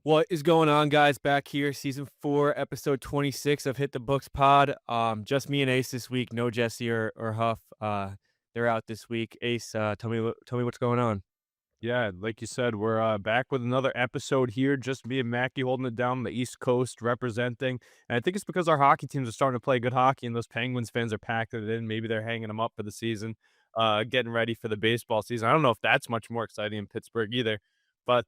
What is going on, guys? Back here, season 4, episode 26 of Hit the Books Pod. Just me and Ace this week. No Jesse or Huff. They're out this week. Ace, tell me what's going on. Yeah, like you said, we're back with another episode here. Just me and Mackie holding it down on the East Coast, representing. And I think it's because our hockey teams are starting to play good hockey, and those Penguins fans are packing it in. Maybe they're hanging them up for the season, getting ready for the baseball season. I don't know if that's much more exciting in Pittsburgh either, but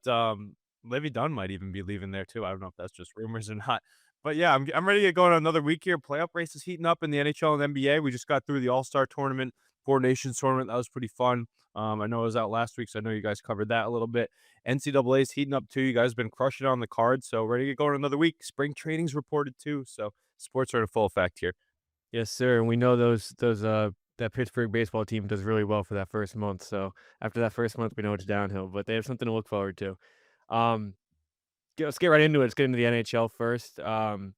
Livy Dunn might even be leaving there too. I don't know if that's just rumors or not. But yeah, I'm ready to go on another week here. Playoff races heating up in the NHL and NBA. We just got through the All Star tournament, Four Nations tournament. That was pretty fun. I know I was out last week, so I know you guys covered that a little bit. NCAA's heating up too. You guys have been crushing it on the card, so ready to get going another week. Spring training's reported too, so sports are in full effect here. Yes, sir. And we know that Pittsburgh baseball team does really well for that first month. So after that first month, we know it's downhill. But they have something to look forward to. Um, let's get right into it. Let's get into the NHL first. Alexander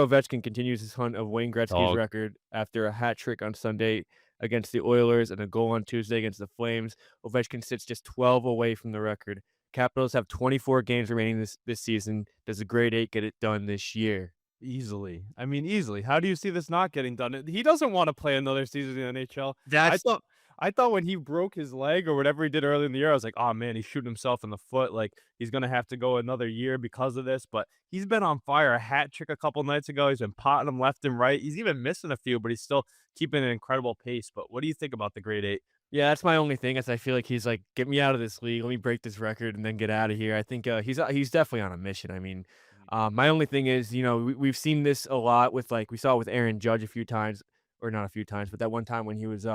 Ovechkin continues his hunt of Wayne Gretzky's Dog. record after a hat trick on Sunday against the Oilers and a goal on Tuesday against the Flames. Ovechkin sits just 12 away from the record. Capitals have 24 games remaining this season. Does the grade 8 get it done this year? Easily. I mean, easily. How do you see this not getting done? He doesn't want to play another season in the NHL. I That's thought I thought when he broke his leg or whatever he did earlier in the year, I was like, oh man, he's shooting himself in the foot. Like he's gonna have to go another year because of this. But he's been on fire. A hat trick a couple nights ago. He's been potting them left and right. He's even missing a few, but he's still keeping an incredible pace. But what do you think about the grade 8? Yeah, that's my only thing is I feel like he's like, "Get me out of this league. Let me break this record and then get out of here." I think, he's definitely on a mission. I mean, my only thing is, we've seen this a lot with, like we saw it with Aaron Judge a few times, or not a few times, but that one time when he was,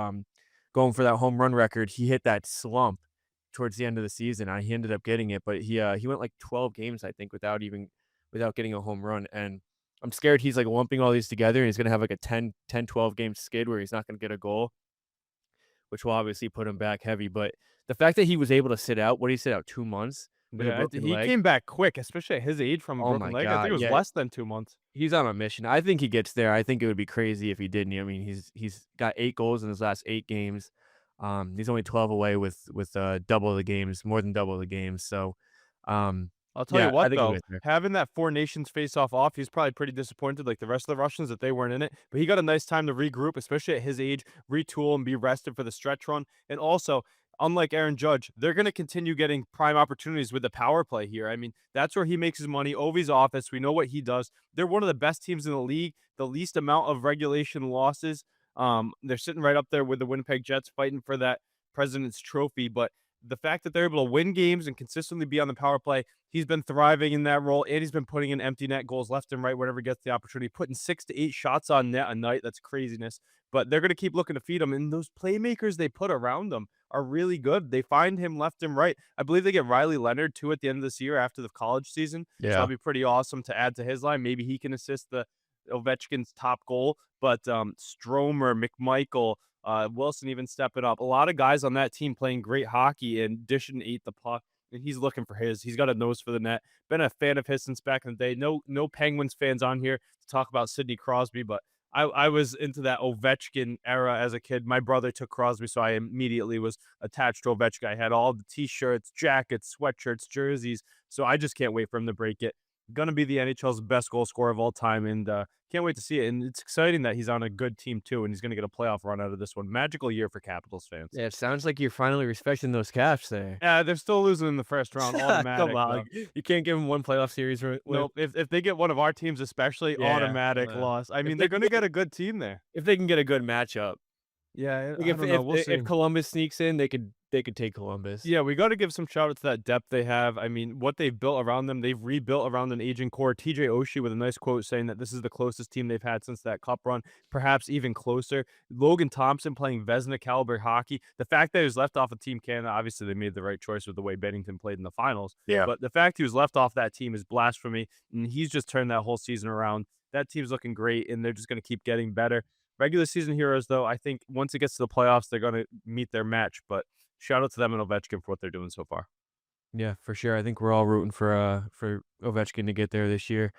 going for that home run record, he hit that slump towards the end of the season, and he ended up getting it, but he went, like, 12 games, I think, without getting a home run, and I'm scared he's, like, lumping all these together, and he's gonna have, like, a 12 game skid where he's not gonna get a goal, which will obviously put him back heavy. But the fact that he was able to sit out, what did he sit out 2 months with a Yeah, broken he leg? came back quick, especially at his age from a Oh broken my leg. I think god, it was yeah, less than 2 months. he's on a mission. I think he gets there. I think it would be crazy if he didn't. I mean, he's got 8 goals in his last 8 games. He's only 12 away with double the games, more than double the games. So, um, I'll tell you yeah, I what think he'll though, get there. having that Four Nations face-off off, he's probably pretty disappointed like the rest of the Russians that they weren't in it, but he got a nice time to regroup, especially at his age, retool and be rested for the stretch run. And also, unlike Aaron Judge, they're going to continue getting prime opportunities with the power play here. I mean, that's where he makes his money. Ovi's office, we know what he does. They're one of the best teams in the league, the least amount of regulation losses. They're sitting right up there with the Winnipeg Jets fighting for that President's Trophy, but the fact that they're able to win games and consistently be on the power play, he's been thriving in that role, and he's been putting in empty net goals left and right whenever he gets the opportunity, putting 6 to 8 shots on net a night. That's craziness. But they're going to keep looking to feed him, and those playmakers they put around him are really good. They find him left and right. I believe they get Riley Leonard too at the end of this year after the college season, so Yeah. that'll be pretty awesome to add to his line. Maybe he can assist the Ovechkin's top goal, but Stromer, McMichael, Wilson even stepping up. A lot of guys on that team playing great hockey and dishing to eat the puck. And he's looking for his. He's got a nose for the net. Been a fan of his since back in the day. No Penguins fans on here to talk about Sidney Crosby, but I was into that Ovechkin era as a kid. My brother took Crosby, so I immediately was attached to Ovechkin. I had all the t-shirts, jackets, sweatshirts, jerseys. So I just can't wait for him to break it. Gonna be the NHL's best goal scorer of all time, and can't wait to see it. And it's exciting that he's on a good team too, and he's gonna get a playoff run out of this one. Magical year for Capitals fans. Yeah, it sounds like you're finally respecting those Caps there. Yeah, they're still losing in the first round, Come automatic on, though. you can't give him one playoff series win. Nope. If they get one of our teams, especially Yeah, automatic loss. I if mean, they they're can gonna get get a good team there. if they can get a good matchup. Yeah, Like, I don't know. We'll if see. Columbus sneaks in, they could take Columbus. Yeah, we got to give some shout out to that depth they have. I mean, what they've built around them, they've rebuilt around an aging core. TJ Oshie with a nice quote saying that this is the closest team they've had since that cup run, perhaps even closer. Logan Thompson playing Vezina caliber hockey. The fact that he was left off of Team Canada, obviously they made the right choice with the way Bennington played in the finals. Yeah. But the fact he was left off that team is blasphemy, and he's just turned that whole season around. That team's looking great, and they're just going to keep getting better. Regular season heroes, though, I think once it gets to the playoffs, they're going to meet their match. But shout out to them and Ovechkin for what they're doing so far. Yeah, for sure. I think we're all rooting for Ovechkin to get there this year.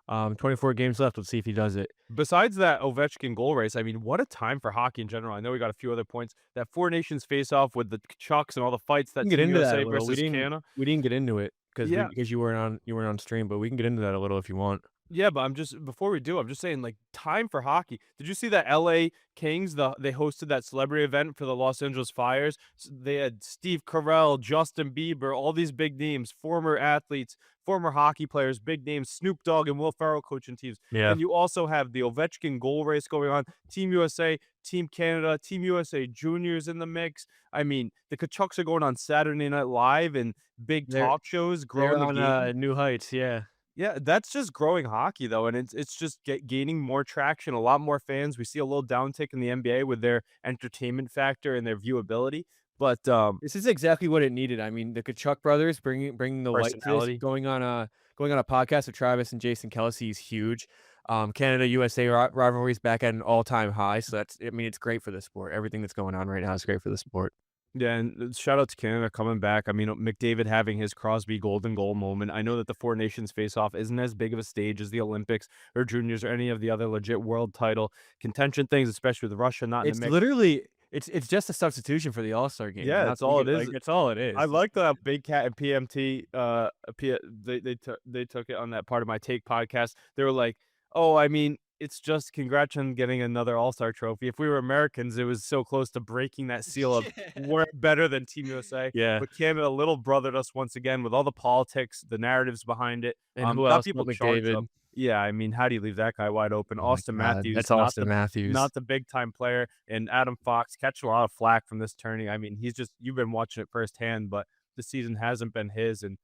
24 games left. Let's see if he does it. Besides that Ovechkin goal race, I mean, what a time for hockey in general. I know we got a few other points. That Four Nations face off with the Chucks and all the fights We that can get Team into that USA a little. versus Canada. We didn't get into it. because Yeah. you weren't on stream, but we can get into that a little if you want. Yeah, but I'm just before we do, I'm just saying, like, time for hockey. Did you see that LA Kings, they hosted that celebrity event for the Los Angeles Fires? They had Steve Carell, Justin Bieber, all these big names, former athletes, former hockey players, big names, Snoop Dogg and Will Ferrell coaching teams. Yeah. And you also have the Ovechkin goal race going on, Team USA, Team Canada, Team USA juniors in the mix. I mean, the Kachucks are going on Saturday Night Live and big They're talk shows, they're growing the on, game. New Heights, yeah. Yeah, that's just growing hockey though, and it's just gaining more traction, a lot more fans. We see a little downtick in the NBA with their entertainment factor and their viewability, but This is exactly what it needed. I mean, the Kachuk brothers bringing the light to this, personality. going on a podcast with Travis and Jason Kelce is huge. Canada USA rivalry is back at an all-time high, so that's I mean, it's great for the sport. Everything that's going on right now is great for the sport. Yeah, and shout out to Canada coming back. I mean, McDavid having his Crosby golden goal moment. I know that the Four Nations face-off isn't as big of a stage as the Olympics or juniors or any of the other legit world title contention things, especially with Russia not in the It's mix. literally it's just a substitution for the All-Star game. Yeah, Not that's to make all it it is. like, it's all it I is. like the Big Cat and PMT, they took it on that part of my take podcast. They were like, "Oh, I mean, it's just congrats on getting another All-Star trophy. If we were Americans, it was so close to breaking that seal of Yeah. we're better than Team USA." Yeah, But Canada little brothered us once again with all the politics, the narratives behind it. and who Got else people but charged up. McDavid? Yeah, I mean, how do you leave that guy wide open? Oh my Austin god, Matthews, that's Austin Matthews. not the big time player, and Adam Fox catching a lot of flack from this tourney. I mean, he's just you've been watching it firsthand, but the season hasn't been his, and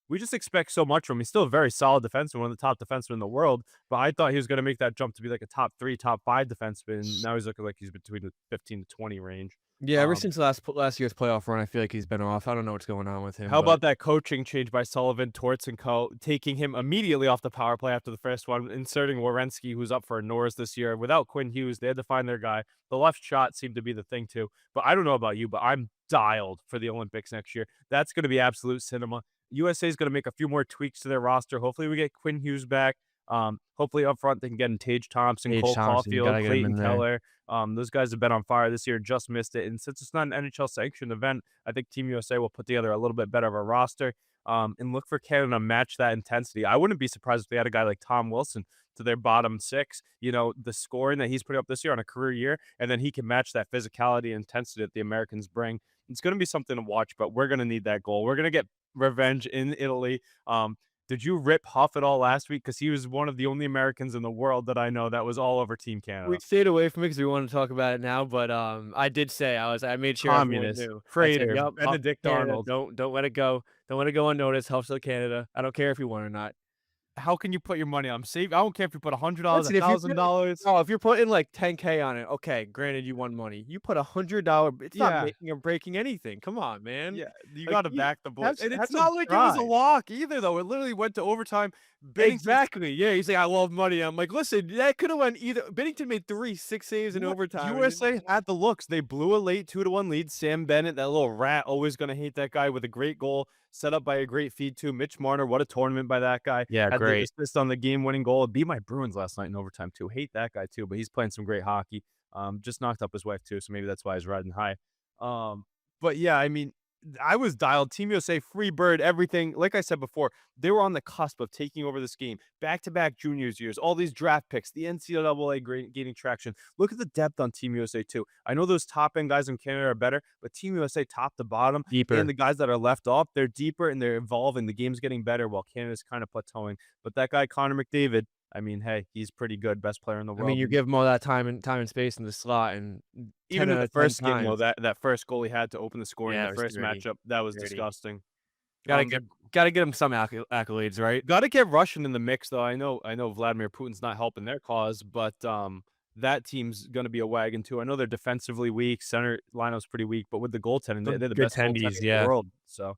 we just expect so much from him. He's still a very solid defenseman, one of the top defensemen in the world, but I thought he was going to make that jump to be like a top 3, top 5 defenseman. Now he's looking like he's between the 15 to 20 range. Yeah, ever Um, since last year's playoff run, I feel like he's been off. I don't know what's going on with him, How but about that coaching change by Sullivan, Torts, and Co., taking him immediately off the power play after the first one, inserting Werenski, who's up for Norris this year. Without Quinn Hughes, they had to find their guy. The left shot seemed to be the thing too. But I don't know about you, but I'm dialed for the Olympics next year. That's going to be absolute cinema. USA is going to make a few more tweaks to their roster. Hopefully, we get Quinn Hughes back. Hopefully, up front they can get in Tage Thompson, Tage Cole Thompson, Caulfield, gotta get him Clayton in there. Keller. Those guys have been on fire this year, just missed it. And since it's not an NHL sanctioned event, I think Team USA will put together a little bit better of a roster and look for Canada to match that intensity. I wouldn't be surprised if they had a guy like Tom Wilson to their bottom six. You know, the scoring that he's putting up this year on a career year, and then he can match that physicality and intensity that the Americans bring. It's going to be something to watch, but we're going to need that goal. We're going to get revenge in Italy. Did you rip Huff at all last week? Because he was one of the only Americans in the world that I know that was all over Team We Canada. stayed away from it because we wanted to talk about it now, but, I did say I made sure everyone Communist, knew. I said, traitor, "Yup, Huff Benedict Canada, Arnold. don't let it go. Don't let it go unnoticed. Huff's still Canada. I don't care if you won or not." How can you put your money on him? Save. I don't care if you put $100, Listen, if you're putting $1,000. oh, if you're putting, like, 10K on it, okay, granted you won money. You put $100, it's not Yeah. making or breaking anything. Come on, man. Yeah, you Like, gotta you back the boys, have and have it's some not like it was a pride. lock either, though. It literally went to overtime. Bennington, Exactly, yeah, he's like, "I love money." I'm like, "Listen, that coulda went either." Bennington made 3 6 saves in overtime, and then USA had the looks. They blew a late 2-1 lead. Sam Bennett, that little rat, always gonna hate that guy with a great goal set up by a great feed too. Mitch Marner, what a tournament by that guy. Yeah, Had the great. assist on the game-winning goal. It beat my Bruins last night in overtime too. Hate that guy too, but he's playing some great hockey. Just knocked up his wife too, so maybe that's why he's riding high. But yeah, I mean, I was dialed. Team USA, free bird, everything. Like I said before, they were on the cusp of taking over this game. Back-to-back juniors years, all these draft picks, the NCAA gaining traction. Look at the depth on Team USA too. I know those top-end guys in Canada are better, but Team USA top to bottom, and Deeper. the guys that are left off, they're deeper and they're evolving. The game's getting better while Canada's kind of plateauing. But that guy, Connor McDavid, I mean, hey, he's pretty good, best player in the I mean, world. you give him all that time and space in the slot, and 10 Even in out the of 10 first game, though, times that first goal he had to open the scoring in yeah, the it was first dirty, matchup, that was dirty. disgusting. Gotta The get gotta get him some accolades, right? Gotta get Russian in the mix, though. I know Vladimir Putin's not helping their cause, but, that team's gonna be a wagon too. I know they're defensively weak, center lineup's pretty weak, but with the goaltending, they're Some the good best goaltending tendies, in the yeah. world, so,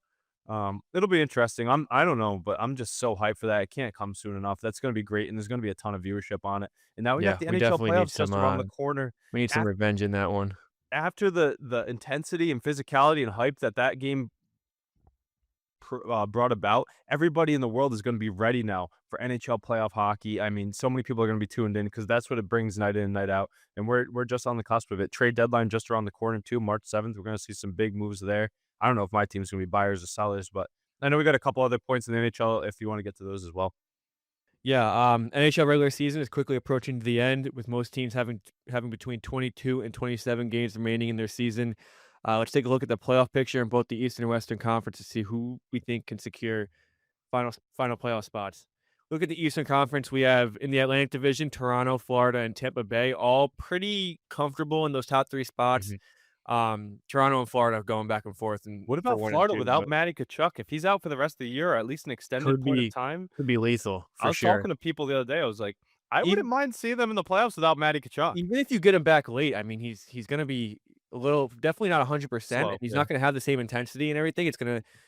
it'll be interesting. I don't know, but I'm just so hyped for that. It can't come soon enough. That's gonna be great, and there's gonna be a ton of viewership on it, and now we got Yeah, the we NHL definitely need playoffs some, just around the corner. we need some Af revenge in that one. After the intensity and physicality and hype that game brought about, everybody in the world is going to be ready now for NHL playoff hockey. I mean, so many people are going to be tuned in because that's what it brings night in and night out. And we're just on the cusp of it. Trade deadline just around the corner too, March 7th. We're going to see some big moves there. I don't know if my team's going to be buyers or sellers, but I know we got a couple other points in the NHL if you want to get to those as well. Yeah, NHL regular season is quickly approaching the end, with most teams having between 22 and 27 games remaining in their season. Let's take a look at the playoff picture in both the Eastern and Western Conference to see who we think can secure final playoff spots. Look at the Eastern Conference. We have in the Atlantic Division, Toronto, Florida, and Tampa Bay, all pretty comfortable in those top three spots. Mhm. Toronto and Florida going back and forth and What for about one and Florida two, without but Matty Tkachuk? If he's out for the rest of the year or at least an extended could point of be time, could be lethal I for was sure. talking to people the other day. I was like, I wouldn't Even mind seeing them in the playoffs without Matty Tkachuk. even if you get him back late, I mean, he's gonna be a little definitely not 100%, and Slow, he's yeah. not gonna have the same intensity and everything.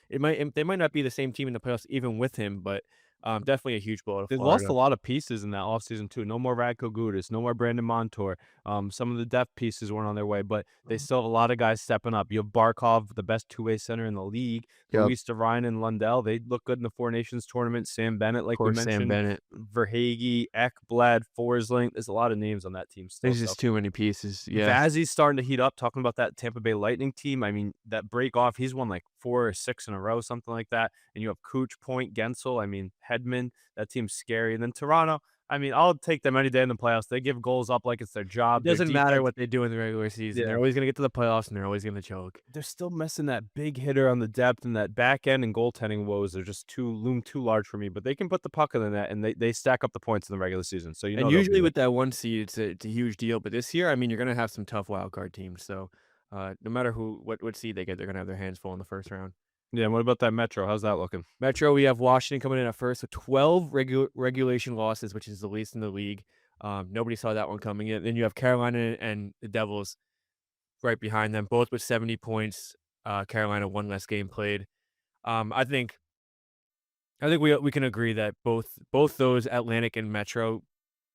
They might not be the same team in the playoffs even with him, but, definitely a huge blow to They lost Florida. a lot of pieces in that offseason too. No more Radko Gudas, no more Brandon Montour. Some of the depth pieces weren't on their way, but they still have a lot of guys stepping up. You have Barkov, the best two-way center in the league. Yep. Luis Ryan and Lundell, they look good in the Four Nations tournament. Sam Bennett, Of like we course, Sam mentioned, Bennett. Verhage, Ekblad, Forsling. There's a lot of names on that team still. There's So just too many pieces, yeah. Vazzy's starting to heat up, talking about that Tampa Bay Lightning team. I mean, that break off, he's won like 4 or 6 in a row, something like that. And you have Cooch, Point, Gensel, I mean, Hedman. That team's scary. And then Toronto, I mean, I'll take them any day in the playoffs. They give goals up like it's their It job. Their doesn't matter defense, what they do in the regular season, yeah, they're always gonna get to the playoffs, and they're always gonna choke. they're still missing that big hitter on the depth, and that back end and goaltending woes are just too large for me. But they can put the puck in the net, and they stack up the points in the regular season. So you And know they'll be usually there. with that 1 seed, it's a huge deal, but this year, I mean, you're gonna have some tough wild card teams, so, no matter what seed they get, they're gonna have their hands full in the first round. Yeah. And what about that Metro? How's that looking? Metro, we have Washington coming in at first with 12 regulation losses, which is the least in the league. Nobody saw that one coming in. Then you have Carolina and the Devils right behind them, both with 70 points. Carolina, one less game played. I think we can agree that both those Atlantic and Metro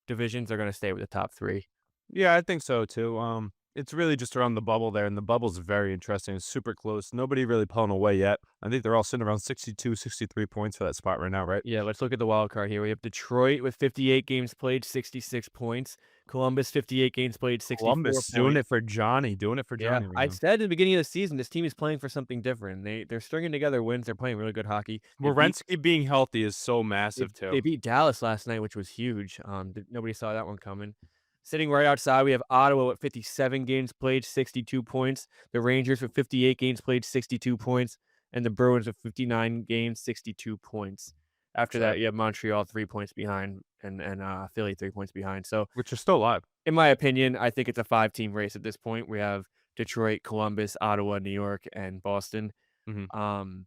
divisions are going to stay with the top three. Yeah, I think so too. It's really just around the bubble there, and the bubble's very interesting. It's super close. Nobody really pulling away yet. I think they're all sitting around 62, 63 points for that spot right now, right? Yeah, let's look at the wild card here. We have Detroit with 58 games played, 66 points. Columbus, 58 games played, 64 Columbus doing points. it for Johnny, doing it for Yeah, Johnny right I now. said in the beginning of the season, this team is playing for something different. They're stringing together wins. They're playing really good hockey. Werenski being healthy is so massive too. They beat Dallas last night, which was huge. Nobody saw that one coming. Sitting right outside, we have Ottawa with 57 games played, 62 points. The Rangers with 58 games played, 62 points, and the Bruins with 59 games, 62 points. After So, that, you have Montreal 3 points behind, and Philly 3 points behind. So, which are still alive. in my opinion, I think it's a 5-team race at this point. We have Detroit, Columbus, Ottawa, New York, and Boston. Mhm. Um,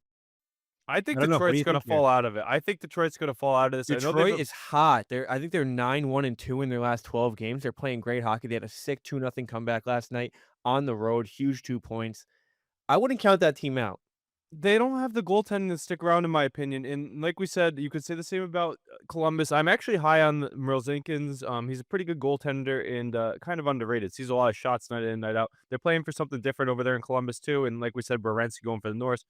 I think I don't know. What do Detroit's you gonna think here? fall out of it. I think Detroit's gonna fall out of this. I know they've Detroit is hot. I think they're 9-1-2 in their last 12 games. They're playing great hockey. They had a sick 2-0 comeback last night on the road, huge 2 points. I wouldn't count that team out. they don't have the goaltending to stick around, in my opinion. And like we said, you could say the same about Columbus. I'm actually high on Mrozekins. He's a pretty good goaltender and kind of underrated. Sees a lot of shots night in, night out. They're playing for something different over there in Columbus too. And like we said, Barenski going for the North.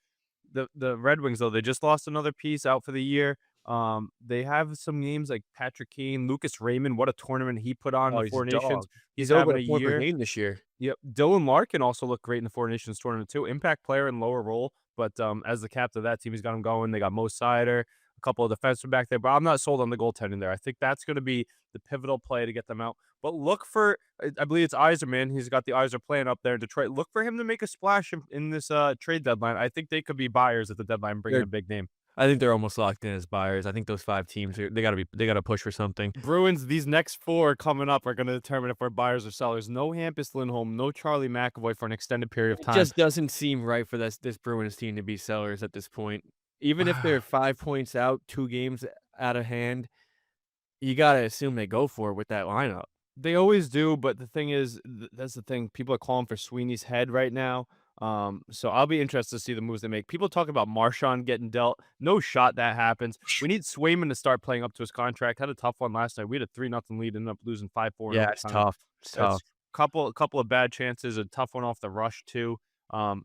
The Red Wings though, they just lost another piece out for the year. They have some names like Patrick Kane, Lucas Raymond. What a tournament he put on in Oh, the he's a Four Nations. dog. He's He's over having a a point per year. game this year. Yep. Dylan Larkin also looked great in the Four Nations tournament too. Impact player in lower role, but as the captain of that team, he's got him going. They got Mo Sider, a couple of defensemen back there, but I'm not sold on the goaltending there. I think that's going to be the pivotal play to get them out. But look for, I believe it's Yzerman. He's got the Yzer plan up there in Detroit. Look for him to make a splash in this trade deadline. I think they could be buyers at the deadline, bringing They're a big name. I think they're almost locked in as buyers. I think those 5 teams they gotta push for something. Bruins, these next 4 coming up are going to determine if we're buyers or sellers. No Hampus Lindholm, no Charlie McAvoy for an extended period of It time. just doesn't seem right for this Bruins team to be sellers at this point. Even if they're 5 points out, 2 games out of hand, you gotta assume they go for it with that lineup. They always do, but the thing is, that's the thing. People are calling for Sweeney's head right now. So I'll be interested to see the moves they make. People talk about Marchand getting dealt. No shot that happens. We need Swayman to start playing up to his contract. Had a tough one last night. We had a 3-0 lead, ended up losing 5-4 in Yeah, it's overtime. tough. It's That's tough. couple of bad chances, a tough one off the rush too.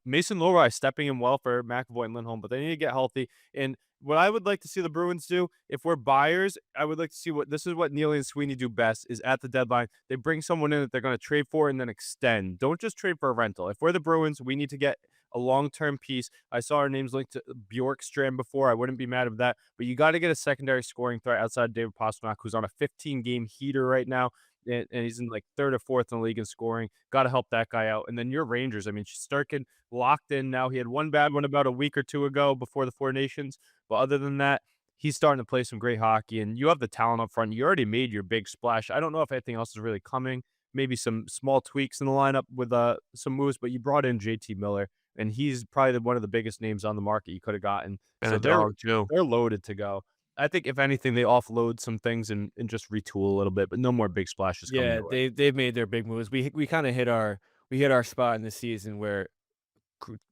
Mason Lohrei stepping in well for McAvoy and Lindholm, but they need to get healthy. And what I would like to see the Bruins do, if we're buyers, I would like to see what this is what Neely and Sweeney do best is at the deadline. They bring someone in that they're going to trade for and then extend. Don't just trade for a rental. If we're the Bruins, we need to get a long-term piece. I saw our names linked to Bjorkstrand before. I wouldn't be mad at that, but you got to get a secondary scoring threat outside David Pastrnak, who's on a 15-game heater right now. And he's in like third or fourth in the league in scoring. Got to help that guy out. And then your Rangers. I mean, Shesterkin locked in now. He had one bad one about a week or two ago before the Four Nations. But other than that, he's starting to play some great hockey. And you have the talent up front. You already made your big splash. I don't know if anything else is really coming. Maybe some small tweaks in the lineup with some moves, but you brought in JT Miller, and he's probably one of the biggest names on the market you could have gotten. And So a dog too. they're loaded to go. I think if anything, they offload some things and just retool a little bit, but no more big splashes coming Yeah, their way. they've made their big moves. We kind of hit our spot in the season where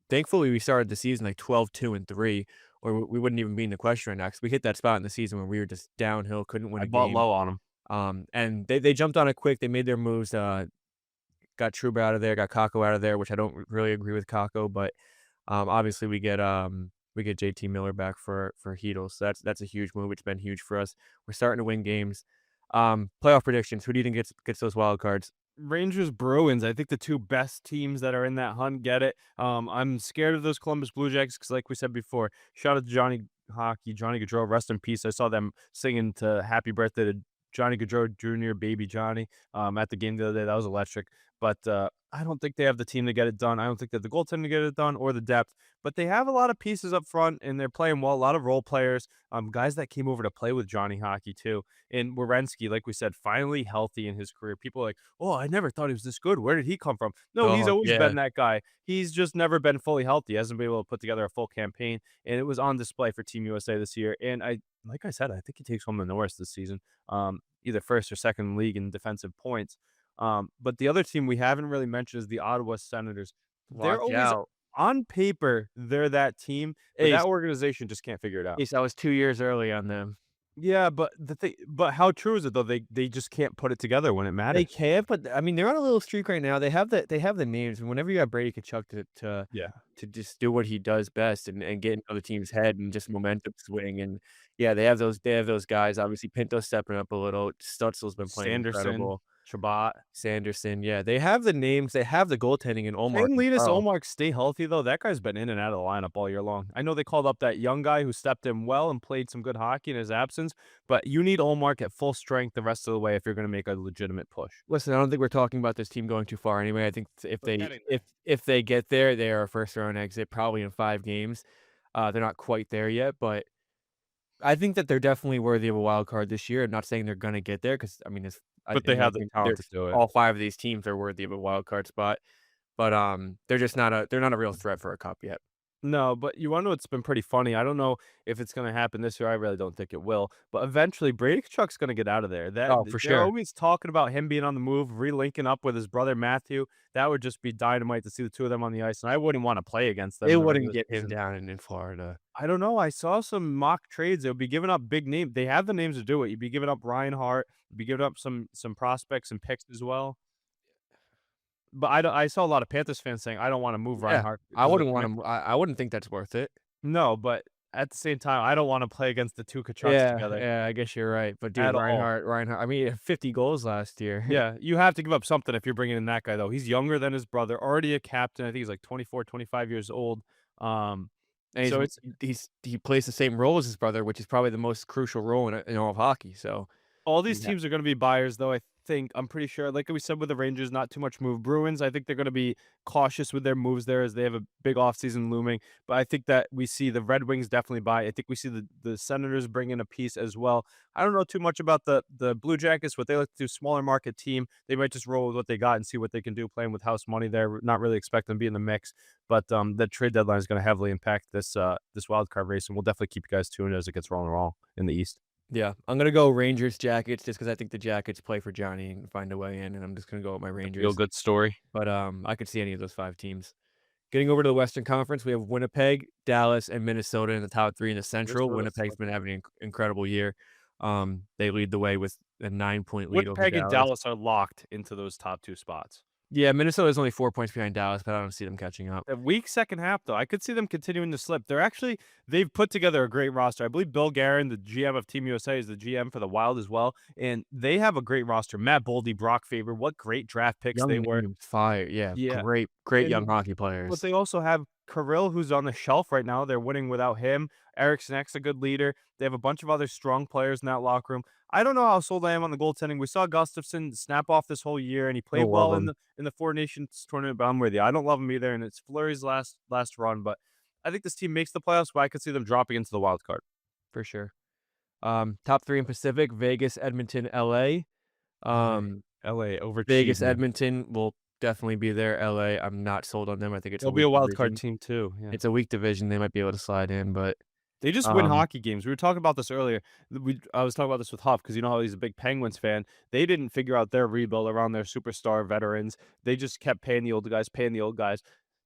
thankfully we started the season like 12-2-3, or we wouldn't even be in the question right now, 'cause we hit that spot in the season where we were just downhill, couldn't win I a bought game. low on them. And they jumped on it quick. They made their moves. Got Trouba out of there, got Kako out of there, which I don't really agree with Kako, but obviously we get JT Miller back for Heedle, so that's a huge move. It's been huge for us. We're starting to win games. Playoff predictions. Who do you think gets those wild cards? Rangers, Bruins. I think the two best teams that are in that hunt get it. I'm scared of those Columbus Blue Jackets because, like we said before, shout out to Johnny Hockey, Johnny Gaudreau, rest in peace. I saw them singing to "Happy Birthday" to Johnny Gaudreau Jr., baby Johnny, at the game the other day. That was electric. But I don't think they have the team to get it done. I don't think they have the goaltending to get it done or the depth. But they have a lot of pieces up front, and they're playing well. A lot of role players, guys that came over to play with Johnny Hockey too. And Werenski, like we said, finally healthy in his career. People are like, "Oh, I never thought he was this good. Where did he come from?" No, he's Oh, always yeah. been that guy. He's just never been fully healthy. He hasn't been able to put together a full campaign, and it was on display for Team USA this year. And like I said, I think he takes home the Norris this season, either first or second in the league in defensive points. But the other team we haven't really mentioned is the Ottawa Senators. They're Watch always out. on paper, they're that team, but that Ace, organization just can't figure it out. Ace, I was 2 years early on them. Yeah, but but how true is it though? They just can't put it together when it They matters. can't, but I mean, they're on a little streak right now. They have the names, and whenever you have Brady Tkachuk Yeah. to just do what he does best and get in other team's head and just momentum swing, and yeah, they have those guys. Obviously, Pinto's stepping up a little. Stutzel's been playing Sanderson, incredible. Chabot. Sanderson, yeah, they have the names, they have the goaltending, and Omar Can as Linus well. Ullmark stay healthy though? That guy's been in and out of the lineup all year long. I know they called up that young guy who stepped in well and played some good hockey in his absence, but you need Ullmark at full strength the rest of the way if you're going to make a legitimate push. Listen, I don't think we're talking about this team going too far anyway. I think if We're getting there. if they get there, they are a first round exit probably in 5 games. They're not quite there yet, but I think that they're definitely worthy of a wild card this year. I'm not saying they're gonna get there because I mean, it's But they in my have the opinion, talent to there's do it. all 5 of these teams are worthy of a wild card spot, but, they're just they're not a real threat for a cup yet. No, but you wanna know what's been pretty funny? I don't know if it's gonna happen this year, I really don't think it will, but eventually Brady Tkachuk's gonna get out of there. That Oh, for they're sure. always talking about him being on the move, re-linking up with his brother Matthew. That would just be dynamite to see the 2 of them on the ice, and I wouldn't wanna play against them They in the wouldn't regular get him season. down in Florida. I don't know, I saw some mock trades, they'll be giving up big name they have the names to do it. You'd be giving up Reinhart, you'd be giving up some prospects and picks as well. But I saw a lot of Panthers fans saying, "I don't wanna move Yeah, Reinhart I because of the wouldn't want him connection." I wouldn't think that's worth it. No, but at the same time, I don't wanna play against the 2 Tkachuks Yeah, together yeah, I guess you're right, but dude, at all. Reinhart, I mean, he had 50 goals last year. Yeah, you have to give up something if you're bringing in that guy, though. He's younger than his brother, already a captain. I think he's like 24, 25 years old. Um, And so it's he plays the same role as his brother, which is probably the most crucial role in all of hockey, so all these yeah. teams are gonna be buyers, though, I think. I'm pretty sure. Like we said with the Rangers, not too much move. Bruins, I think they're gonna be cautious with their moves there as they have a big offseason looming. But I think that we see the Red Wings definitely buy. I think we see the Senators bring in a piece as well. I don't know too much about the Blue Jackets, what they like to do, smaller market team. They might just roll with what they got and see what they can do playing with house money there. Not really expect them to be in the mix. But the trade deadline is gonna heavily impact this wild card race, and we'll definitely keep you guys tuned as it gets rolling along in the East. Yeah, I'm gonna go Rangers Jackets just because I think the Jackets play for Johnny and find a way in, and I'm just gonna go with my The feel Rangers, good story. but, I could see any of those 5 teams. Getting over to the Western Conference, we have Winnipeg, Dallas, and Minnesota in the top 3 in the Central. Minnesota Winnipeg's been slipping. having an incredible year. They lead the way with a 9-point lead over Winnipeg and Dallas. Dallas are locked into those top 2 spots. Yeah, Minnesota's only 4 points behind Dallas, but I don't see them catching up. A weak second half, though. I could see them continuing to slip. They've put together a great roster. I believe Bill Guerin, the GM of Team USA, is the GM for the Wild as well, and they have a great roster. Matt Boldy, Brock Faber, what great draft picks they Young were. names, fire, yeah, Yeah, great young and hockey but players. they also have Kirill, who's on the shelf right now. They're winning without him. Ericsson's a good leader. They have a bunch of other strong players in that locker room. I don't know how sold I am on the goaltending. We saw Gustafson snap off this whole year, and he played Don't love well in him the Four Nations tournament. But I'm with you. I don't love him either, and it's Fleury's last run. But I think this team makes the playoffs, but I could see them dropping into the wild card. for sure. Top 3 in Pacific: Vegas, Edmonton, LA. LA, Um, LA Vegas, overachieving. Edmonton will definitely be there. LA, I'm not sold on them. I think it's a They'll be weak a wild card division. team too. Yeah. It's a weak division. They might be able to slide in, but They just win um, hockey games. We were talking about this earlier. I was talking about this with Huff because you know how he's a big Penguins fan. They didn't figure out their rebuild around their superstar veterans. They just kept paying the old guys, paying the old guys.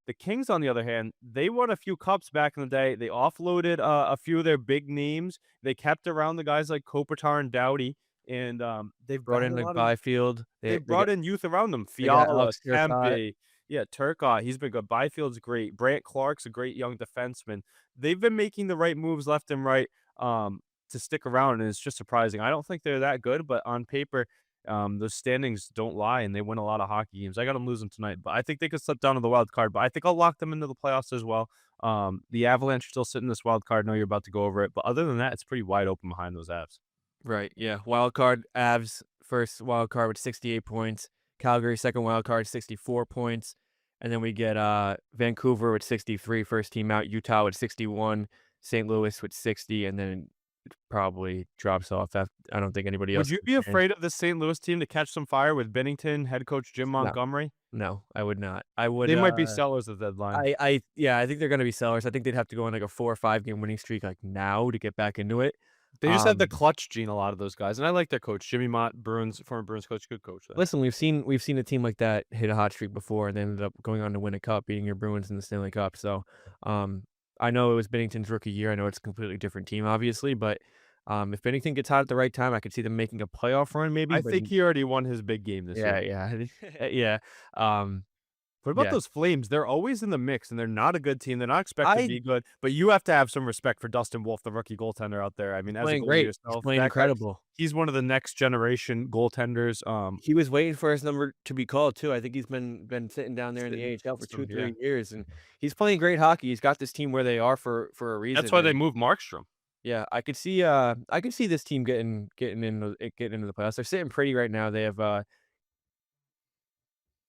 The Kings, on the other hand, they won a few cups back in the day. They offloaded a few of their big names. They kept around the guys like Kopitar and Doughty, and they've brought got a in like lot of Byfield. they've brought in youth around them. They got Fiala, Alex Turcotte. Tempe, yeah, Turcotte, he's been good. Byfield's great. Brant Clark's a great young defenseman. They've been making the right moves left and right, to stick around, and it's just surprising. I don't think they're that good, but on paper, those standings don't lie, and they win a lot of hockey games. I got them losing tonight, but I think they could slip down to the wild card, but I think I'll lock them into the playoffs as well. The Avalanche still sitting in this wild card. I know you're about to go over it, but other than that, it's pretty wide open behind those Avs. Right, yeah. Wild card, Avs first wild card with 68 points. Calgary second wild card, 64 points. And then we get Vancouver with 63, first team out. Utah with 61. St. Louis with 60, and then it probably drops off. I don't think anybody Would else you has be a chance. afraid of the St. Louis team to catch some fire with Bennington, head coach Jim No, Montgomery? no, I would not. I would. They might be sellers at the deadline. Yeah, I think they're gonna be sellers. I think they'd have to go on like a 4 or 5 game winning streak like now to get back into it. They just have the Um, clutch gene, a lot of those guys, and I like their coach, Jimmy Mott, Bruins former Bruins coach, good coach there. Listen, we've seen a team like that hit a hot streak before and they ended up going on to win a cup, beating your Bruins in the Stanley Cup. So, um, I know it was Bennington's rookie year. I know it's a completely different team, obviously, but if Bennington gets hot at the right time, I could see them making a playoff run, maybe. I But think he already won his big game this yeah, year. yeah, yeah, um, What about yeah. those Flames? They're always in the mix, and they're not a good team. They're not expected to I be good, but you have to have some respect for Dustin Wolf, the rookie goaltender out there. I He's mean, as a playing goalie great. He's yourself, playing that guy, incredible. he's one of the next generation goaltenders. He was waiting for his number to be called too. I think he's been sitting down there in the Sitting AHL for next to him, 2, yeah. 3 years, and he's playing great hockey. He's got this team where they are for a That's reason, why they and moved Markstrom. yeah, I could see this team getting into the playoffs. They're sitting pretty right now. They have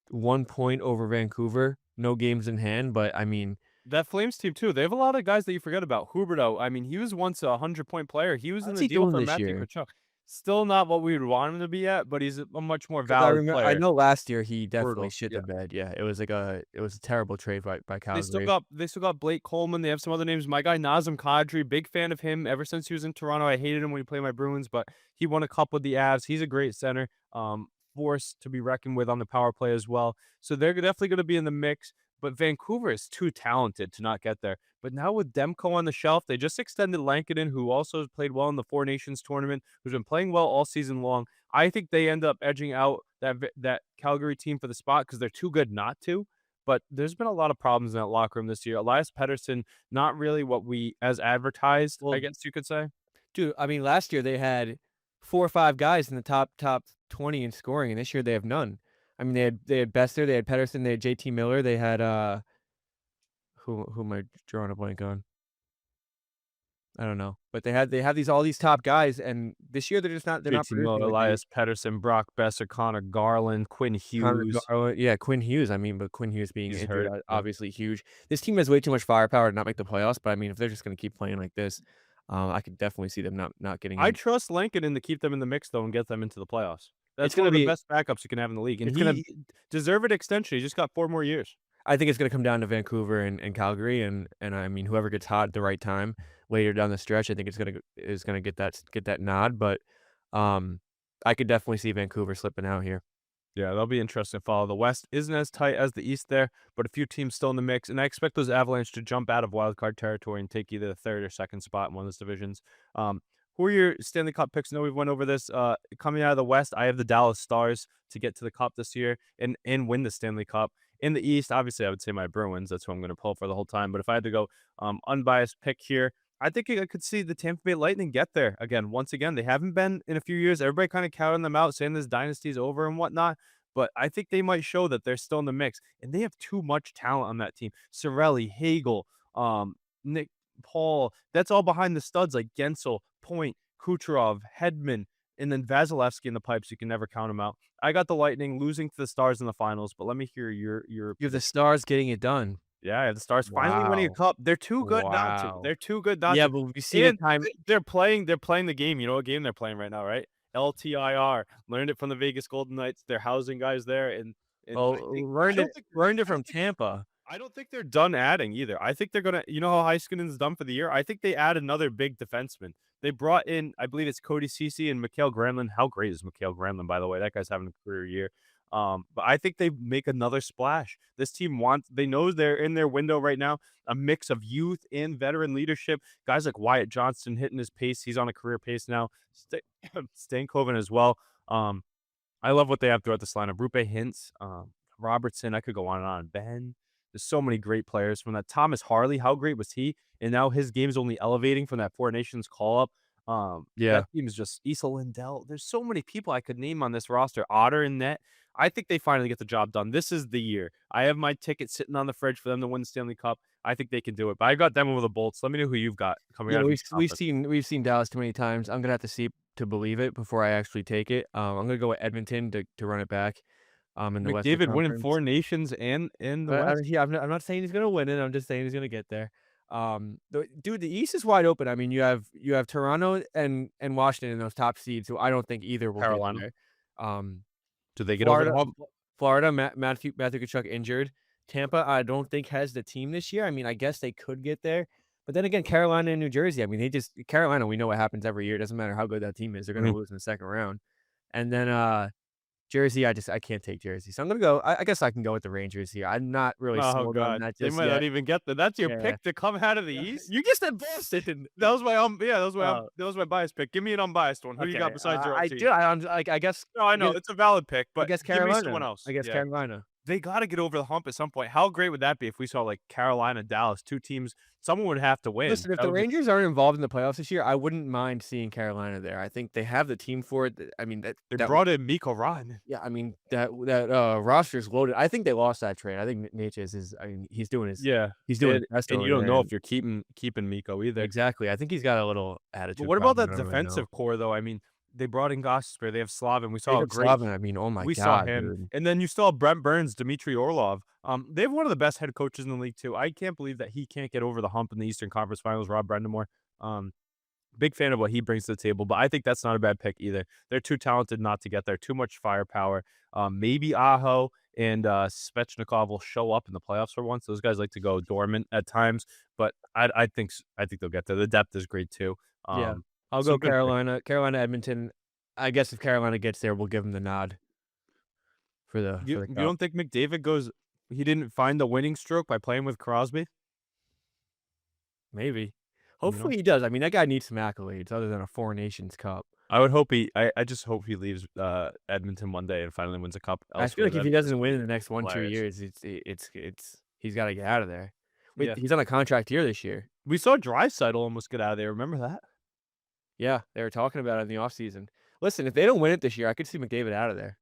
1 point over Vancouver, no games in hand, but I mean, That Flames team too, they have a lot of guys that you forget about. Huberdeau, I mean, he was once a 100-point player. He was in how's the he deal doing for this Matthew year? Tkachuk. Still not what we would want him to be at, but he's a much more 'Cause valid I player. know last year he definitely Brutal, shit yeah. the bed. Yeah, it was a terrible trade by Calgary. They still got Blake Coleman. They have some other names. My guy Nazem Kadri, big fan of him ever since he was in Toronto. I hated him when he played my Bruins, but he won a cup with the Avs. He's a great center. Force to be reckoned with on the power play as well. So they're definitely going to be in the mix. But Vancouver is too talented to not get there. But now with Demko on the shelf, they just extended Lankinen, who also played well in the Four Nations tournament, who's been playing well all season long. I think they end up edging out that Calgary team for the spot because they're too good not to. But there's been a lot of problems in that locker room this year. Elias Pettersson, not really what we as advertised, I Well, guess you could say. dude, I mean, last year they had 4 or 5 guys in the top 20 in scoring, and this year they have none. I mean, they had Besser, they had Pedersen, they had JT Miller, they had who am I drawing a blank on? I don't know, but they have all these top guys, and this year they're not JT Miller, producing like they Elias Pettersson, Brock Besser, Connor Garland, Quinn Connor Hughes. Garland, yeah, Quinn Hughes. I mean, but Quinn Hughes being He's injured, hurt. Yeah. obviously huge. This team has way too much firepower to not make the playoffs. But I mean, if they're just going to keep playing like this, I could definitely see them not getting I in. trust Lankinen to keep them in the mix though and get them into the playoffs. It's That's one gonna of the be. best backups you can have in the league, and It's gonna. he deserved extension. He just got 4 more years. I think it's gonna come down to Vancouver and Calgary, and I mean, whoever gets hot at the right time later down the stretch, I think is gonna get that nod. But um, I could definitely see Vancouver slipping out here. Yeah, that'll be interesting to follow. The West isn't as tight as the East there, but a few teams still in the mix, and I expect those Avalanche to jump out of wild card territory and take either the third or second spot in one of those divisions. Who are your Stanley Cup picks? I know we've went over this. Coming out of the West, I have the Dallas Stars to get to the Cup this year and win the Stanley Cup. In the East, obviously, I would say my Bruins. That's who I'm going to pull for the whole time. But if I had to go unbiased pick here, I think I could see the Tampa Bay Lightning get there again. Once again, they haven't been in a few years. Everybody kind of counting them out, saying this dynasty is over and whatnot. but I think they might show that they're still in the mix, and they have too much talent on that team. Cirelli, Hagel, Nick Paul, that's all behind the studs like Gensel, Point, Kucherov, Hedman, and then Vasilevsky in the pipes. You can never count them out. I got the Lightning losing to the Stars in the finals, but let me hear your You have the prediction. Stars getting it done. Yeah, the Stars finally winning a Wow. cup. They're too good not to. Wow. They're too good not Yeah, to. but we've seen it And time. they're playing the game. You know what game they're playing right now, right? LTIR. Learned it from the Vegas Golden Knights. They're housing guys there, and Oh, I don't think learned it I from think Tampa. I don't think they're done adding either. I think they're gonna. You know how Heiskanen's done for the year. I think they add another big defenseman. They brought in, I believe it's Cody Ceci and Mikhail Granlund. How great is Mikhail Granlund, by the way? That guy's having a career year. But I think they make another splash. This team wants. They know they're in their window right now. A mix of youth and veteran leadership. Guys like Wyatt Johnston hitting his pace. He's on a career pace now. Stankoven as well. Um, I love what they have throughout this lineup. Rupe Hintz, Robertson. I could go on and on. Ben. There's so many great players from that. Thomas Harley, how great was he? And now his game's only elevating from that Four Nations call up. Yeah. That team is just Issa Lindell. There's so many people I could name on this roster. Otter and net. I think they finally get the job done. This is the year. I have my ticket sitting on the fridge for them to win the Stanley Cup. I think they can do it. But I got them over the Bolts. Let me know who you've got coming Yeah, out of we've each we've conference. seen we've seen Dallas too many times. I'm gonna have to see to believe it before I actually take it. I'm gonna go with Edmonton to run it back. In the Western McDavid winning Conference. Four Nations and in the I West. yeah, I'm not saying he's gonna win it. I'm just saying he's gonna get there. Dude, the East is wide open. I mean, you have Toronto and Washington in those top seeds, who I don't think either will get Carolina. there. Um, Do they get over the Florida, hump? Florida, Matthew Tkachuk injured. Tampa, I don't think has the team this year. I mean, I guess they could get there, but then again, Carolina and New Jersey. I mean, Carolina. We know what happens every year. It doesn't matter how good that team is; they're going to Mhm. lose in the second round. And then Jersey, I can't take Jersey, so I'm gonna go. I guess I can go with the Rangers here. I'm not really Oh sold on god, that they just might not yet. even get there. That's your Yeah, pick to come out of the East? you just said Boston. That was my yeah, Oh, that was my biased pick. Give me an unbiased one. Who do you got okay. besides your own I team? do. I guess. No, I I know guess, it's a valid pick, I but guess give me Carolina. someone else. I guess Yeah, Carolina. they gotta get over the hump at some point. How great would that be if we saw like Carolina, Dallas, two teams? Someone would have to win. Listen, if That the would be. Rangers aren't involved in the playoffs this year, I wouldn't mind seeing Carolina there. I think they have the team for it. I mean They that brought in Miko Ryan. yeah, I mean that roster's loaded. I think they lost that trade. I think Natchez is. I mean, Yeah, he's doing his best and over you don't there. know And if you're keeping Miko either. exactly, I think he's got a little But attitude what about problem. that I don't really know. defensive core though? I mean, they brought in Gostisbehere. They have Slavin. We They saw a have great. Slavin. I mean, oh my We saw god, him, dude. and then you still have Brent Burns, Dmitry Orlov. They have one of the best head coaches in the league too. I can't believe that he can't get over the hump in the Eastern Conference Finals. Rob Brendamore. Um, Big fan of what he brings to the table, but I think that's not a bad pick either. They're too talented not to get there. Too much firepower. Maybe Aho and Svechnikov will show up in the playoffs for once. Those guys like to go dormant at times, but I think they'll get there. The depth is great too. Yeah, Um, I'll go some good picks. Carolina, Edmonton. I guess if Carolina gets there, we'll give them the nod for You the you cup. don't think McDavid goes? He didn't find the winning stroke by playing with Crosby. Maybe. You know, Hopefully he does. I mean, that guy needs some accolades other than a Four Nations Cup. I would hope he. I just hope he leaves Edmonton one day and finally wins a cup I feel elsewhere. like if he That'd doesn't just win be in the next 1, 2 hilarious. years, he's gotta get out of there. Wait, Yeah, he's on a contract year this year. we saw Draisaitl almost get out of there. Remember that? Yeah, they were talking about it in the offseason. Listen, if they don't win it this year, I could see McDavid out of there.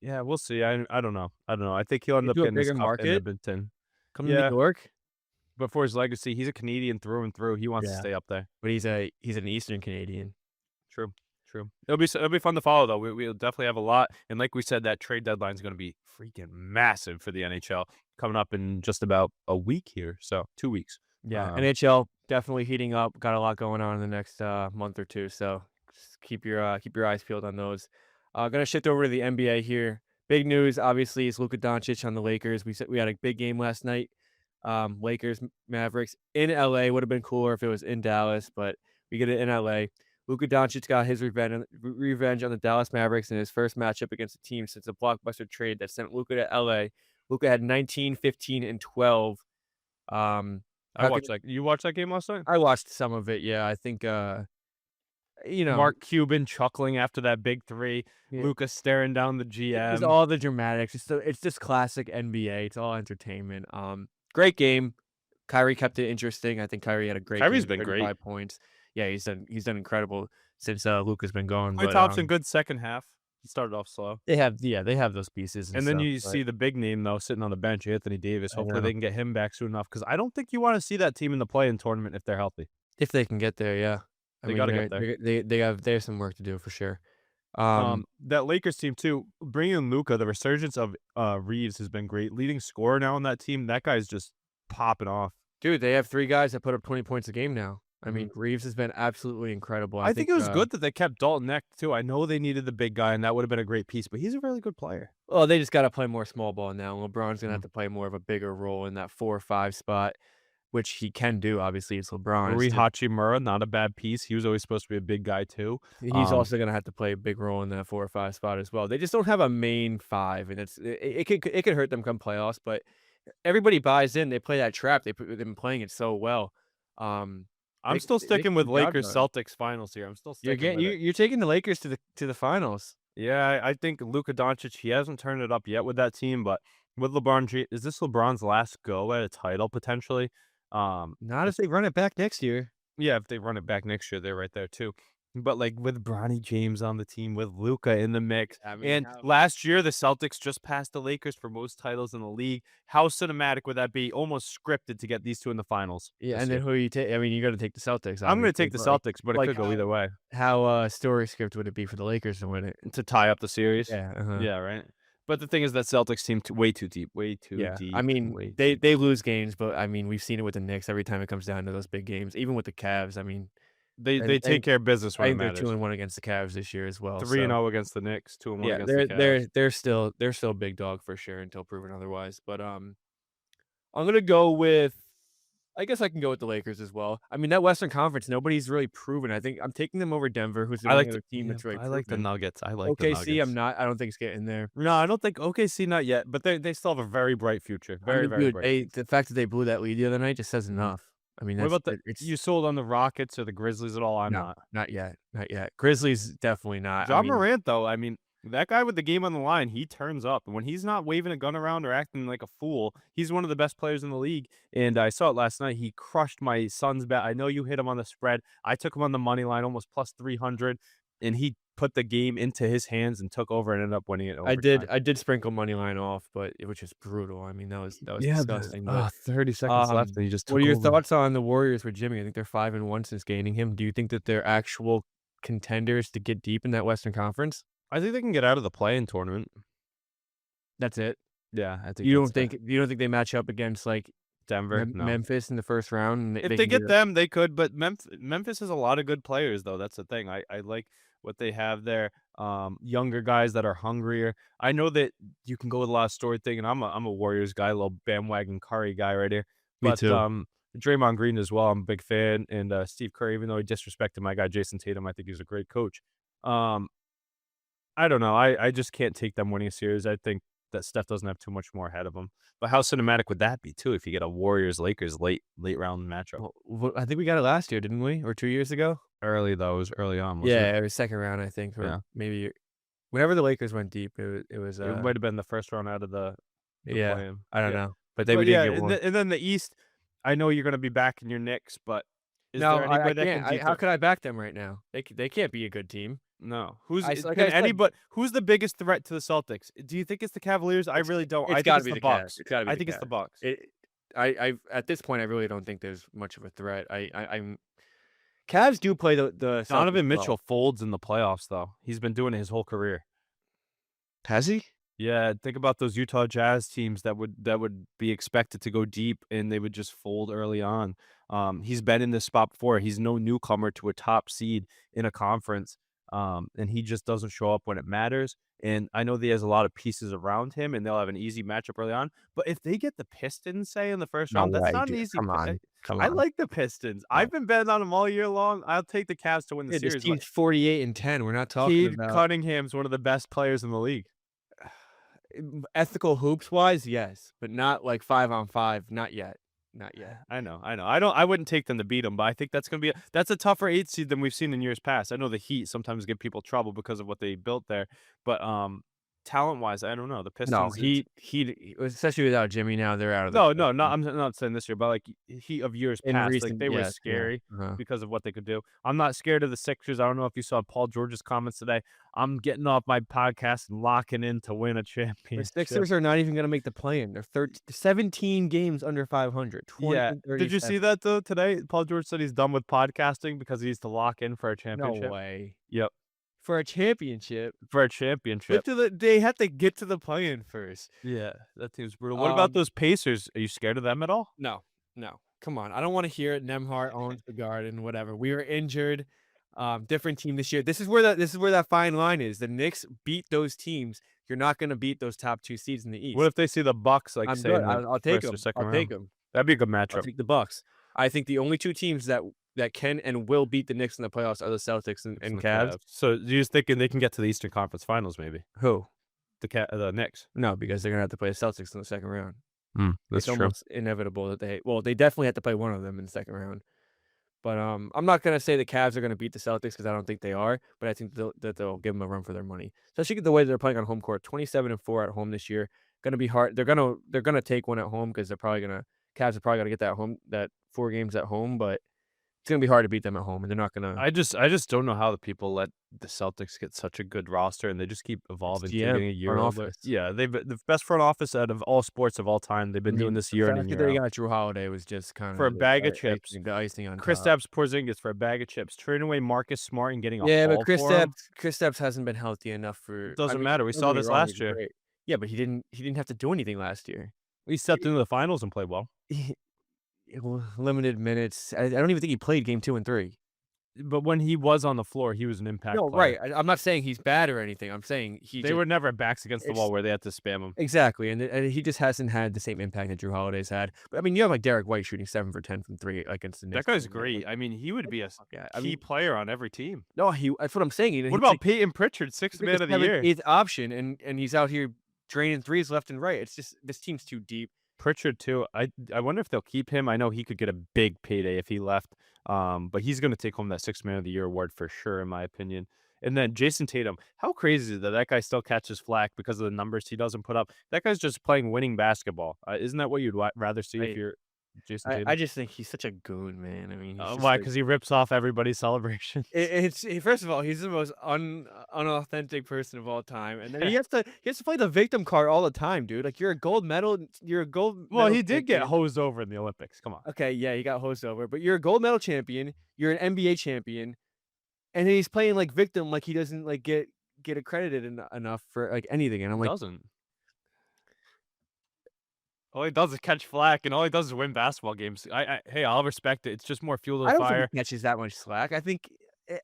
Yeah, we'll see. I don't know. I don't know. I think he'll end Get up to a getting this bigger cup in market, Edmonton. come to New Yeah, York. but for his legacy, he's a Canadian through and through. He wants to Yeah, stay up there. but he's an Eastern Canadian. True, true. It'll be fun to follow though. We'll definitely have a lot. And like we said, that trade deadline is going to be freaking massive for the NHL coming up in just about a week here. So 2 weeks. Yeah, Um, NHL definitely heating up. Got a lot going on in the next month or two, so just keep your eyes peeled on those. Gonna shift over to the NBA here. Big news, obviously, is Luka Doncic on the Lakers. We had a big game last night. Lakers Mavericks in LA would have been cooler if it was in Dallas, but we get it in LA. Luka Doncic got his revenge on the Dallas Mavericks in his first matchup against a team since a blockbuster trade that sent Luka to LA. Luka had 19, 15, and 12. Um, I how can watched that. You watched that game last night? I watched some of it, yeah. I think, you know, Mark Cuban chuckling after that big three. yeah, Lucas staring down the it's GM. all the dramatics. It's just classic NBA. It's all entertainment. Great game. Kyrie kept it interesting. I think Kyrie had a great Kyrie's game, been great. 35 points. Yeah, he's done incredible since Luka's been gone. Klay But Thompson, good second half. He started off slow. They have those pieces and And then stuff, you but see the big name, though, sitting on the bench, Anthony Davis. I Hopefully, know. they can get him back soon enough because I don't think you wanna see that team in the play-in tournament if they're healthy. If they can get there, yeah. I They mean, gotta get there. they have some work to do for sure. Um, That Lakers team too, bringing in Luka, the resurgence of, Reeves has been great. Leading scorer now on that team, that guy's just popping off. Dude, they have 3 guys that put up 20 points a game now. I Mhm. mean, Reeves has been absolutely incredible. I I think think, it was good that they kept Dalton Neck too. I know they needed the big guy, and that would've been a great piece, but he's a really good player. well, they just gotta play more small ball now. LeBron's gonna have Mhm. to play more of a bigger role in that 4 or 5 spot, which he can do, obviously, it's LeBron. It's Rui just Hachimura, not a bad piece. He was always supposed to be a big guy too. he's Um, also gonna have to play a big role in that 4 or 5 spot as well. They just don't have a main 5, and it could hurt them come playoffs, but everybody buys in. They play that trap. They've been playing it so well. Um, I'm still they sticking can with get the job Lakers done. Celtics finals here. I'm still sticking with it. You're taking the Lakers to the finals. Yeah, I think Luka Doncic, he hasn't turned it up yet with that team, but with is this LeBron's last go at a title potentially? Not if they run it back next year. Yeah, if they run it back next year, they're right there too. But like with Bronny James on the team, with Luca in the mix, I mean, and last year the Celtics just passed the Lakers for most titles in the league. How cinematic would that be? Almost scripted to get these two in the finals yeah, this and then year. who you take? I mean, you gotta take the Celtics, I'm gonna obviously, take the but, Celtics, but it like, could go either way how story script would it be for the Lakers to win it? to tie up the series. Yeah, uh-huh. Yeah, right. But the thing is that Celtics team way too deep, way too Yeah, I deep, mean, way they too. they lose games, but, I mean, we've seen it with the Knicks every time it comes down to those big games, even with the Cavs, I mean, They take care of business I when it think they're 2 matters. and 1 against the Cavs this year as well, 3 and so 0 against the Knicks, 2 and 1 yeah, against the Cavs. they're still a big dog for sure until proven otherwise, but, I'm gonna go with I guess I can go with the Lakers as well. I mean, that Western Conference, nobody's really proven. I think I'm taking them over Denver, who's the only other team that's really I like the proven. Nuggets. I like the OKC, I'm Nuggets. not. I don't think it's getting there. No, I don't think OKC not yet, but they still have a very bright future. I Very, mean, very dude, bright they future. the fact that they blew that lead the other night just says Mhm. enough. I mean, What that's about the it's you sold on the Rockets or the Grizzlies at all? I'm no, not. not yet, not yet. Grizzlies, definitely not. I John mean, Morant, though, I mean, that guy with the game on the line, he turns up. And when he's not waving a gun around or acting like a fool, he's one of the best players in the league. And I saw it last night. He crushed my son's bet. I know you hit him on the spread. I took him on the money line, almost plus 300, and he put the game into his hands and took over and ended up winning it in overtime. I did sprinkle money line off, but which is brutal. I mean, that was Yeah, disgusting. But 30 seconds left, and he just what are took your over. thoughts on the Warriors with Jimmy? I think they're 5-1 since gaining him. Do you think that they're actual contenders to get deep in that Western Conference? I think they can get out of the play-in tournament. That's it. Yeah, I think that's You don't think they match up against like Denver, no. Memphis in the first round and If they they can get get it? them, they could, but Memphis has a lot of good players, though. That's the thing. I like what they have there. Younger guys that are hungrier. I know that you can go with a lot of story thing, and I'm a Warriors guy, a little bandwagon Curry guy right here. Me But too. Draymond Green as well. I'm a big fan, and Steve Kerr, even though he disrespected my guy Jason Tatum, I think he's a great coach. Um, I don't know. I just can't take them winning a series. I think that Steph doesn't have too much more ahead of him. But how cinematic would that be too if you get a Warriors Lakers late round matchup? Well, I think we got it last year, didn't we? Or 2 years ago? Early though, it was early on, wasn't it? Yeah, it was second round, I think, or Yeah. maybe whenever the Lakers went deep, it was, It might have been the first round out of the yeah, play-in. I don't Yeah. know, but we But did yeah, get one. and then the East, I know you're gonna be backing your Knicks, but is No, there I anybody that can't. can beat How the could I back them right now? They can't be a good team. No. Like I said, Who's the biggest threat to the Celtics? Do you think it's the Cavaliers? I really don't. I it's think gotta it's be the the Cavs. Bucks. It's gotta be I the think it's the Cavs. Bucks. I at this point, I really don't think there's much of a threat. I'm Cavs do play the Celtics Donovan well. Mitchell folds in the playoffs, though. He's been doing it his whole career. Has he? Yeah, think about those Utah Jazz teams that would be expected to go deep and they would just fold early on. He's been in this spot before. He's no newcomer to a top seed in a conference. And he just doesn't show up when it matters. And I know that he has a lot of pieces around him and they'll have an easy matchup early on. But if they get the Pistons, say, in the first No round, that's way, not an dude. easy Come on. Come I on. like the Pistons. No. I've been betting on them all year long. I'll take the Cavs to win the Yeah, this series. But team's 48-10. We're not talking Cade about Cunningham's one of the best players in the league. ethical hoops wise, yes, but not like 5-on-5. Not yet. Not yet. I know. I wouldn't take them to beat them, but I think that's gonna be that's a tougher 8 seed than we've seen in years past. I know the Heat sometimes give people trouble because of what they built there, but talent-wise, I don't know. The No, Pistons, it's he especially without Jimmy now, they're out of the no, no, I'm not saying this year, but, like, he of years in past, like, recent they were yes, yeah, scary uh-huh. because of what they could do. I'm not scared of the Sixers. I don't know if you saw Paul George's comments today. "I'm getting off my podcast and locking in to win a The championship." Sixers are not even gonna make the play-in. They're 17 games under 500, 20 Yeah. and Did you 37. see that, though, today? Paul George said he's done with podcasting because he needs to lock in for a No championship. way. Yep. For a championship, For a championship. they have to get to the play-in first. Yeah, that team's brutal. What about Um, those Pacers? Are you scared of them at all? no, no, come on. I don't wanna hear it. Nemhart owns the Garden, whatever. We were injured, different team this year. This is where that fine line is. The Knicks beat those teams. You're not gonna beat those top 2 seeds in the What East. if they see the Bucks, like, I'm say, good. in the I'll take first or them. second I'll take round? them. That'd be a good I'll matchup. take the Bucks. I think the only 2 teams that can and will beat the Knicks in the playoffs are the Celtics It's in and the Cavs. Cavs. So you're just thinking they can get to the Eastern Conference Finals maybe? Who? The Knicks. No, because they're gonna have to play the Celtics in the second round. That's It's true. almost inevitable that they definitely have to play one of them in the second round. But, I'm not gonna say the Cavs are gonna beat the Celtics because I don't think they are, but I think they'll give them a run for their money, especially the way they're playing on home court. 27-4 at home this year. Gonna be hard. They're gonna take one at home because Cavs are probably gonna get that 4 games at home, but it's gonna be hard to beat them at home, and they're not gonna I just don't know how the people let the Celtics get such a good roster, and they just keep it's evolving, keep GM, getting a year front older. office. Yeah, they've the best front office out of all sports of all time. They've I been doing mean, this the year in fact and that year they out. got Drew Holiday was just For kinda a bag of chips. the icing on top. Kristaps Porzingis for a bag of chips. Trading away Marcus Smart and getting a Yeah, but haul for him? Chris Stapps hasn't been healthy enough It for I doesn't mean, matter. We don't saw get me this wrong, he's last year. great. Yeah, but he didn't have to do anything last year. He stepped into the finals and played well. He limited minutes. I don't even think he played game 2 and 3. But when he was on the floor, he was an impact No, right. player. I'm not saying he's bad or anything. I'm saying he They just were never backs against the wall it's where they had to spam him. exactly, and he just hasn't had the same impact that Drew Holiday's had. But, I mean, you have, like, Derek White shooting 7 for 10 from 3 against the That Knicks. guy's great. I mean, he would Get be the a fuck out. I key mean, player on every team. no, that's what I'm saying. What He's about like Peyton Pritchard, he's sixth like man of a the 7th, year? 8th option, and he's out here draining threes left and right. It's just this team's too deep. Pritchard too. I wonder if they'll keep him. I know he could get a big payday if he left. But he's going to take home that sixth man of the year award for sure, in my opinion. And then Jason Tatum. How crazy is it that guy still catches flack because of the numbers he doesn't put up? That guy's just playing winning basketball. Isn't that what you'd rather see if I you're Jason I Tatum? just think he's such a goon, man. I mean, he's just Why? like Because he rips off everybody's celebrations. first of all, he's the most unauthentic person of all time, and then he has to play the victim card all the time, dude. Like you're a gold Well, medal he did get champion. hosed over in the Olympics. Come on. Okay, yeah, he got hosed over, but you're a gold medal champion. You're an NBA champion, and he's playing like victim, like he doesn't like get accredited enough for like anything. And I'm He like, doesn't. All he does is catch flack, and all he does is win basketball games. Hey, I'll respect it. It's just more fuel to I the don't think fire. he catches that much slack. I think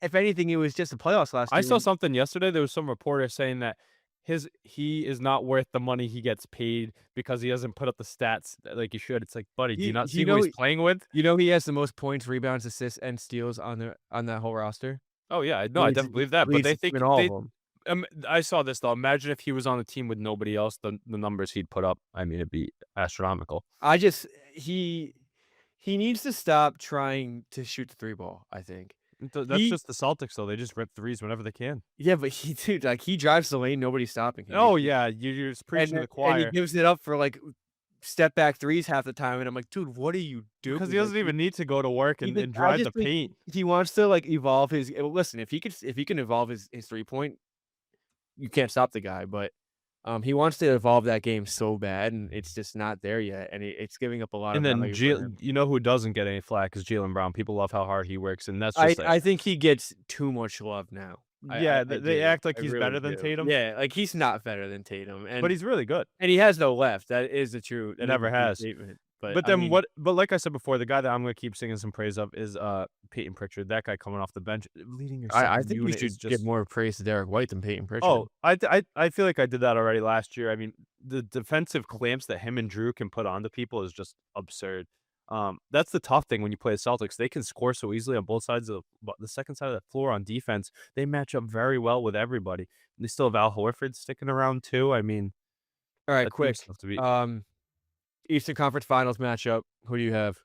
if anything, it was just the playoffs last I year. saw something yesterday. There was some reporter saying that he is not worth the money he gets paid because he doesn't put up the stats like he should. It's like, buddy, do you not see who he's playing with? He has the most points, rebounds, assists, and steals on that whole roster. Oh yeah, no, I definitely believe that. But Leads they the think team in all they. of them. I saw this though. Imagine if he was on a team with nobody else, the numbers he'd put up. I mean, it'd be astronomical. I just he needs to stop trying to shoot the 3 ball, I think. That's He just the Celtics though. They just rip threes whenever they can. Yeah, but dude, like, he drives the lane, nobody's stopping him. Oh yeah, you're just And preaching to the and he choir gives it up for, like, step back threes half the time, and I'm like, "Dude, what are you doing?" because he Like, doesn't even need to go to work and, even and I drive just the think paint. he wants to, like, evolve his listen, if he can evolve his 3-point, you can't stop the guy, but, he wants to evolve that game so bad, and it's just not there yet, and it's giving up a lot of And then value for him. You know who doesn't get any flack is Jalen Brown. People love how hard he works, and that's I just like I think he gets too much love now. yeah, I they do. act like I he's really better than do. Tatum, Yeah, like, he's not better than Tatum, but he's really good. and he has no left. That is Never a true has. statement, but, But I then mean, but like I said before, the guy that I'm gonna keep singing some praise of is Peyton Pritchard. That guy coming off the bench, leading your I second think you unit is should give just more praise to Derek White than Peyton Pritchard. oh, I feel like I did that already last year. I mean, the defensive clamps that him and Drew can put onto people is just absurd. That's the tough thing when you play the Celtics. They can score so easily on both sides of the second side of the floor on defense. They match up very well with everybody. They still have Al Horford sticking around too. I mean, Alright, that team's quick, tough to beat. Eastern Conference Finals matchup, who do you have?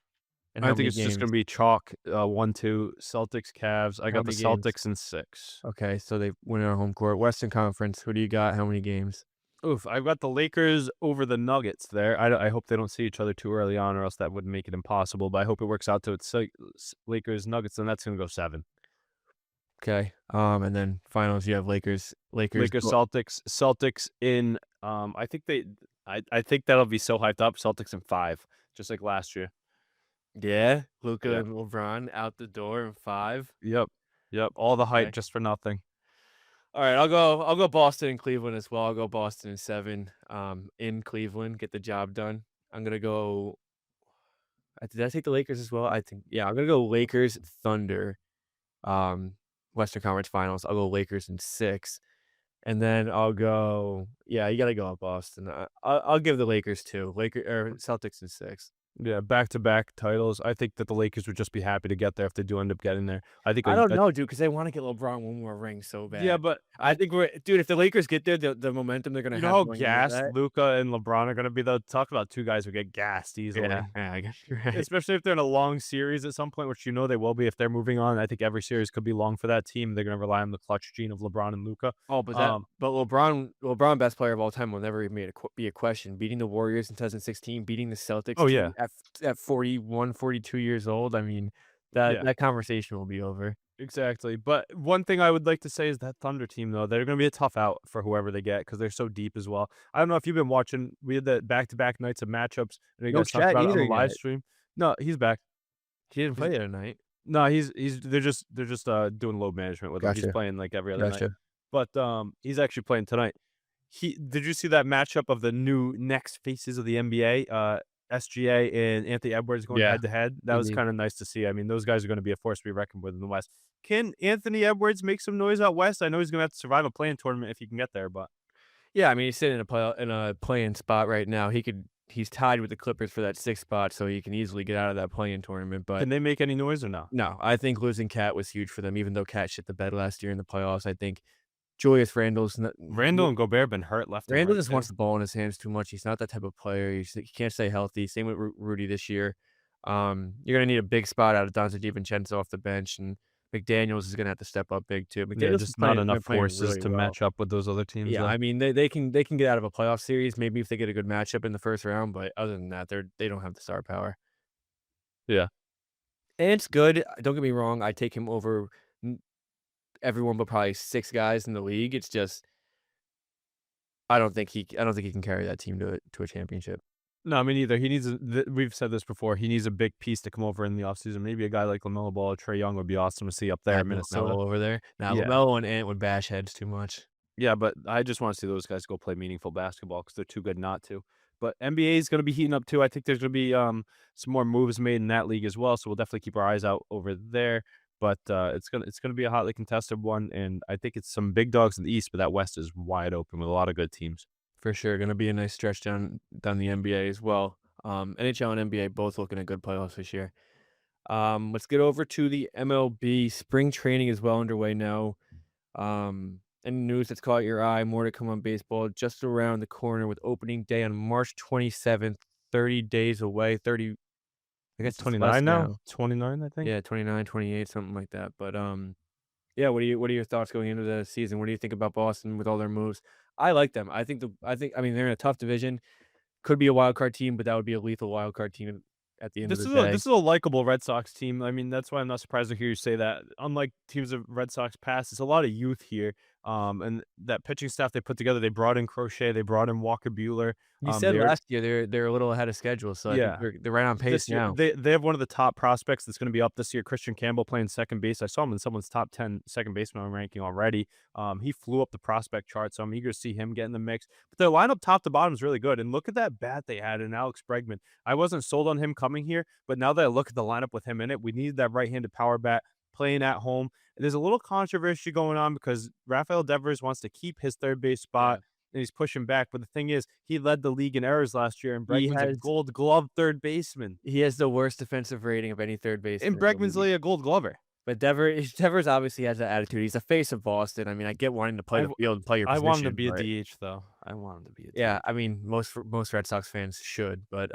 And I how think many it's just games? gonna be chalk, 1-2, Celtics, Cavs. I How got the many games? Celtics in 6. Okay, so they win it on home court. Western Conference, who do you got? How many games? Oof, I've got the Lakers over the Nuggets there. I hope they don't see each other too early on, or else that would make it impossible, but I hope it works out to it's Lakers, Nuggets, and that's gonna go 7. Okay. And then finals, you have Lakers. Lakers, Celtics in, I think that'll be so hyped up, Celtics in 5, just like last year. Yeah, Luka Yeah. and LeBron out the door in 5. Yep. Yep, all the hype Okay. just for nothing. All right, I'll go Boston and Cleveland as well. I'll go Boston in 7, in Cleveland, get the job done. I'm gonna go did I take the Lakers as well? I think yeah, I'm gonna go Lakers, Thunder, um, Western Conference Finals. I'll go Lakers in 6, and then I'll go yeah, you gotta go with Boston. I'll give the Lakers 2, Celtics in 6. Yeah, back-to-back titles. I think that the Lakers would just be happy to get there if they do end up getting there. I think I don't know, dude, because they wanna get LeBron one more ring so yeah, bad. but I think we're dude, if the Lakers get there, the momentum they're gonna you know have how going into gassed that. Luka and LeBron are gonna be, though? Talk about 2 guys who get gassed Yeah, easily. yeah, I guess you're right. Especially if they're in a long series at some point, which you know they will be if they're moving on. I think every series could be long for that team. They're gonna rely on the clutch gene of LeBron and Luka. Oh, but LeBron best player of all time will never even be a question. Beating the Warriors in 2016, beating the Celtics Oh, yeah. at 41, 42 years old, I mean, that Yeah. that conversation will be over. Exactly, but one thing I would like to say is that Thunder team, though, they're gonna be a tough out for whoever they get because 'cause they're so deep as well. I don't know if you've been watching we had the back-to-back nights of matchups, and you No guys talked chat about it on either the live yet. stream. No, he's back. He didn't He's play the other night. no, he's they're just, doing load management with him. He's Gotcha, playing, like, every other night, gotcha. but, he's actually playing tonight. He did you see that matchup of the new next faces of the NBA, SGA and Anthony Edwards going Yeah, head to head? That was indeed. kinda nice to see. I mean, those guys are gonna be a force to be reckoned with in the West. Can Anthony Edwards make some noise out West? I know he's gonna have to survive a play-in tournament if he can get there, but Yeah, I mean, he's sitting in a play-in spot right now. He's tied with the Clippers for that 6th spot, so he can easily get out of that play-in tournament, but can they make any noise or no? no, I think losing Cat was huge for them, even though Cat shit the bed last year in the playoffs. I think Julius Randle's n Randall and Gobert been hurt left and Randle right just too. wants the ball in his hands too much. He's not that type of player. He can't stay healthy. Same with Rudy this year. You're gonna need a big spot out of Donte DiVincenzo off the bench, and McDaniels is gonna have to step up big too. Yeah, McDaniels just not enough been playing forces really to well. match up with those other teams, Yeah, though. I mean they can get out of a playoff series maybe if they get a good matchup in the first round, but other than that, they don't have the star power. Yeah. And it's good. Don't get me wrong. I take him over n- everyone but probably 6 guys in the league. It's just I don't think he can carry that team to a championship. No, I mean, neither. He needs we've said this before, he needs a big piece to come over in the offseason. Maybe a guy like LaMelo Ball or Trae Young would be awesome to see up there Add in Minnesota. LaMelo over there. Now Yeah. LaMelo and Ant would bash heads too much. Yeah, but I just wanna see those guys go play meaningful basketball because 'cause they're too good not to. But NBA is gonna be heating up too. I think there's gonna be, some more moves made in that league as well, so we'll definitely keep our eyes out over there. But, it's gonna be a hotly contested one, and I think it's some big dogs in the East, but that West is wide open with a lot of good teams. For sure. Gonna be a nice stretch down the NBA as well. NHL and NBA both looking at good playoffs this year. Let's get over to the MLB. Spring training is well underway now. Any news that's caught your eye? More to come on baseball just around the corner with opening day on March 27th, 30 days away. 30, I It's guess it's less 29 now? now. 29, I think? Yeah, 29, 28, something like that. But yeah, what are your thoughts going into the season? What do you think about Boston with all their moves? I like them. I mean they're in a tough division. Could be a wild card team, but that would be a lethal wild card team at the end of This the is a day. this is a likable Red Sox team. I mean, that's why I'm not surprised to hear you say that. Unlike teams of Red Sox past, it's a lot of youth here. And that pitching staff they put together, they brought in Crochet, they brought in Walker Bueller. You said They're last year they're a little ahead of schedule, so I think yeah. they're right on pace This year, now. they have one of the top prospects that's gonna be up this year, Christian Campbell playing second base. I saw him in someone's top 10 second baseman ranking already. He flew up the prospect chart, so I'm eager to see him get in the mix. But their lineup top to bottom is really good, and look at that bat they had in Alex Bregman. I wasn't sold on him coming here, but now that I look at the lineup with him in it, we need that right-handed power bat playing at home. There's a little controversy going on because Rafael Devers wants to keep his third base Yeah. spot and he's pushing back. But the thing is, he led the league in errors last year, and He Bregman's a has gold glove third baseman. he has the worst defensive rating of any third And baseman in the Bregman's league. literally a gold glover. But Devers obviously has that attitude. He's a face of Boston. I mean, I get wanting to play I the w field and play your I want him to position, be a but DH, though. I want him to be a yeah, DH. I mean, most Red Sox fans should, but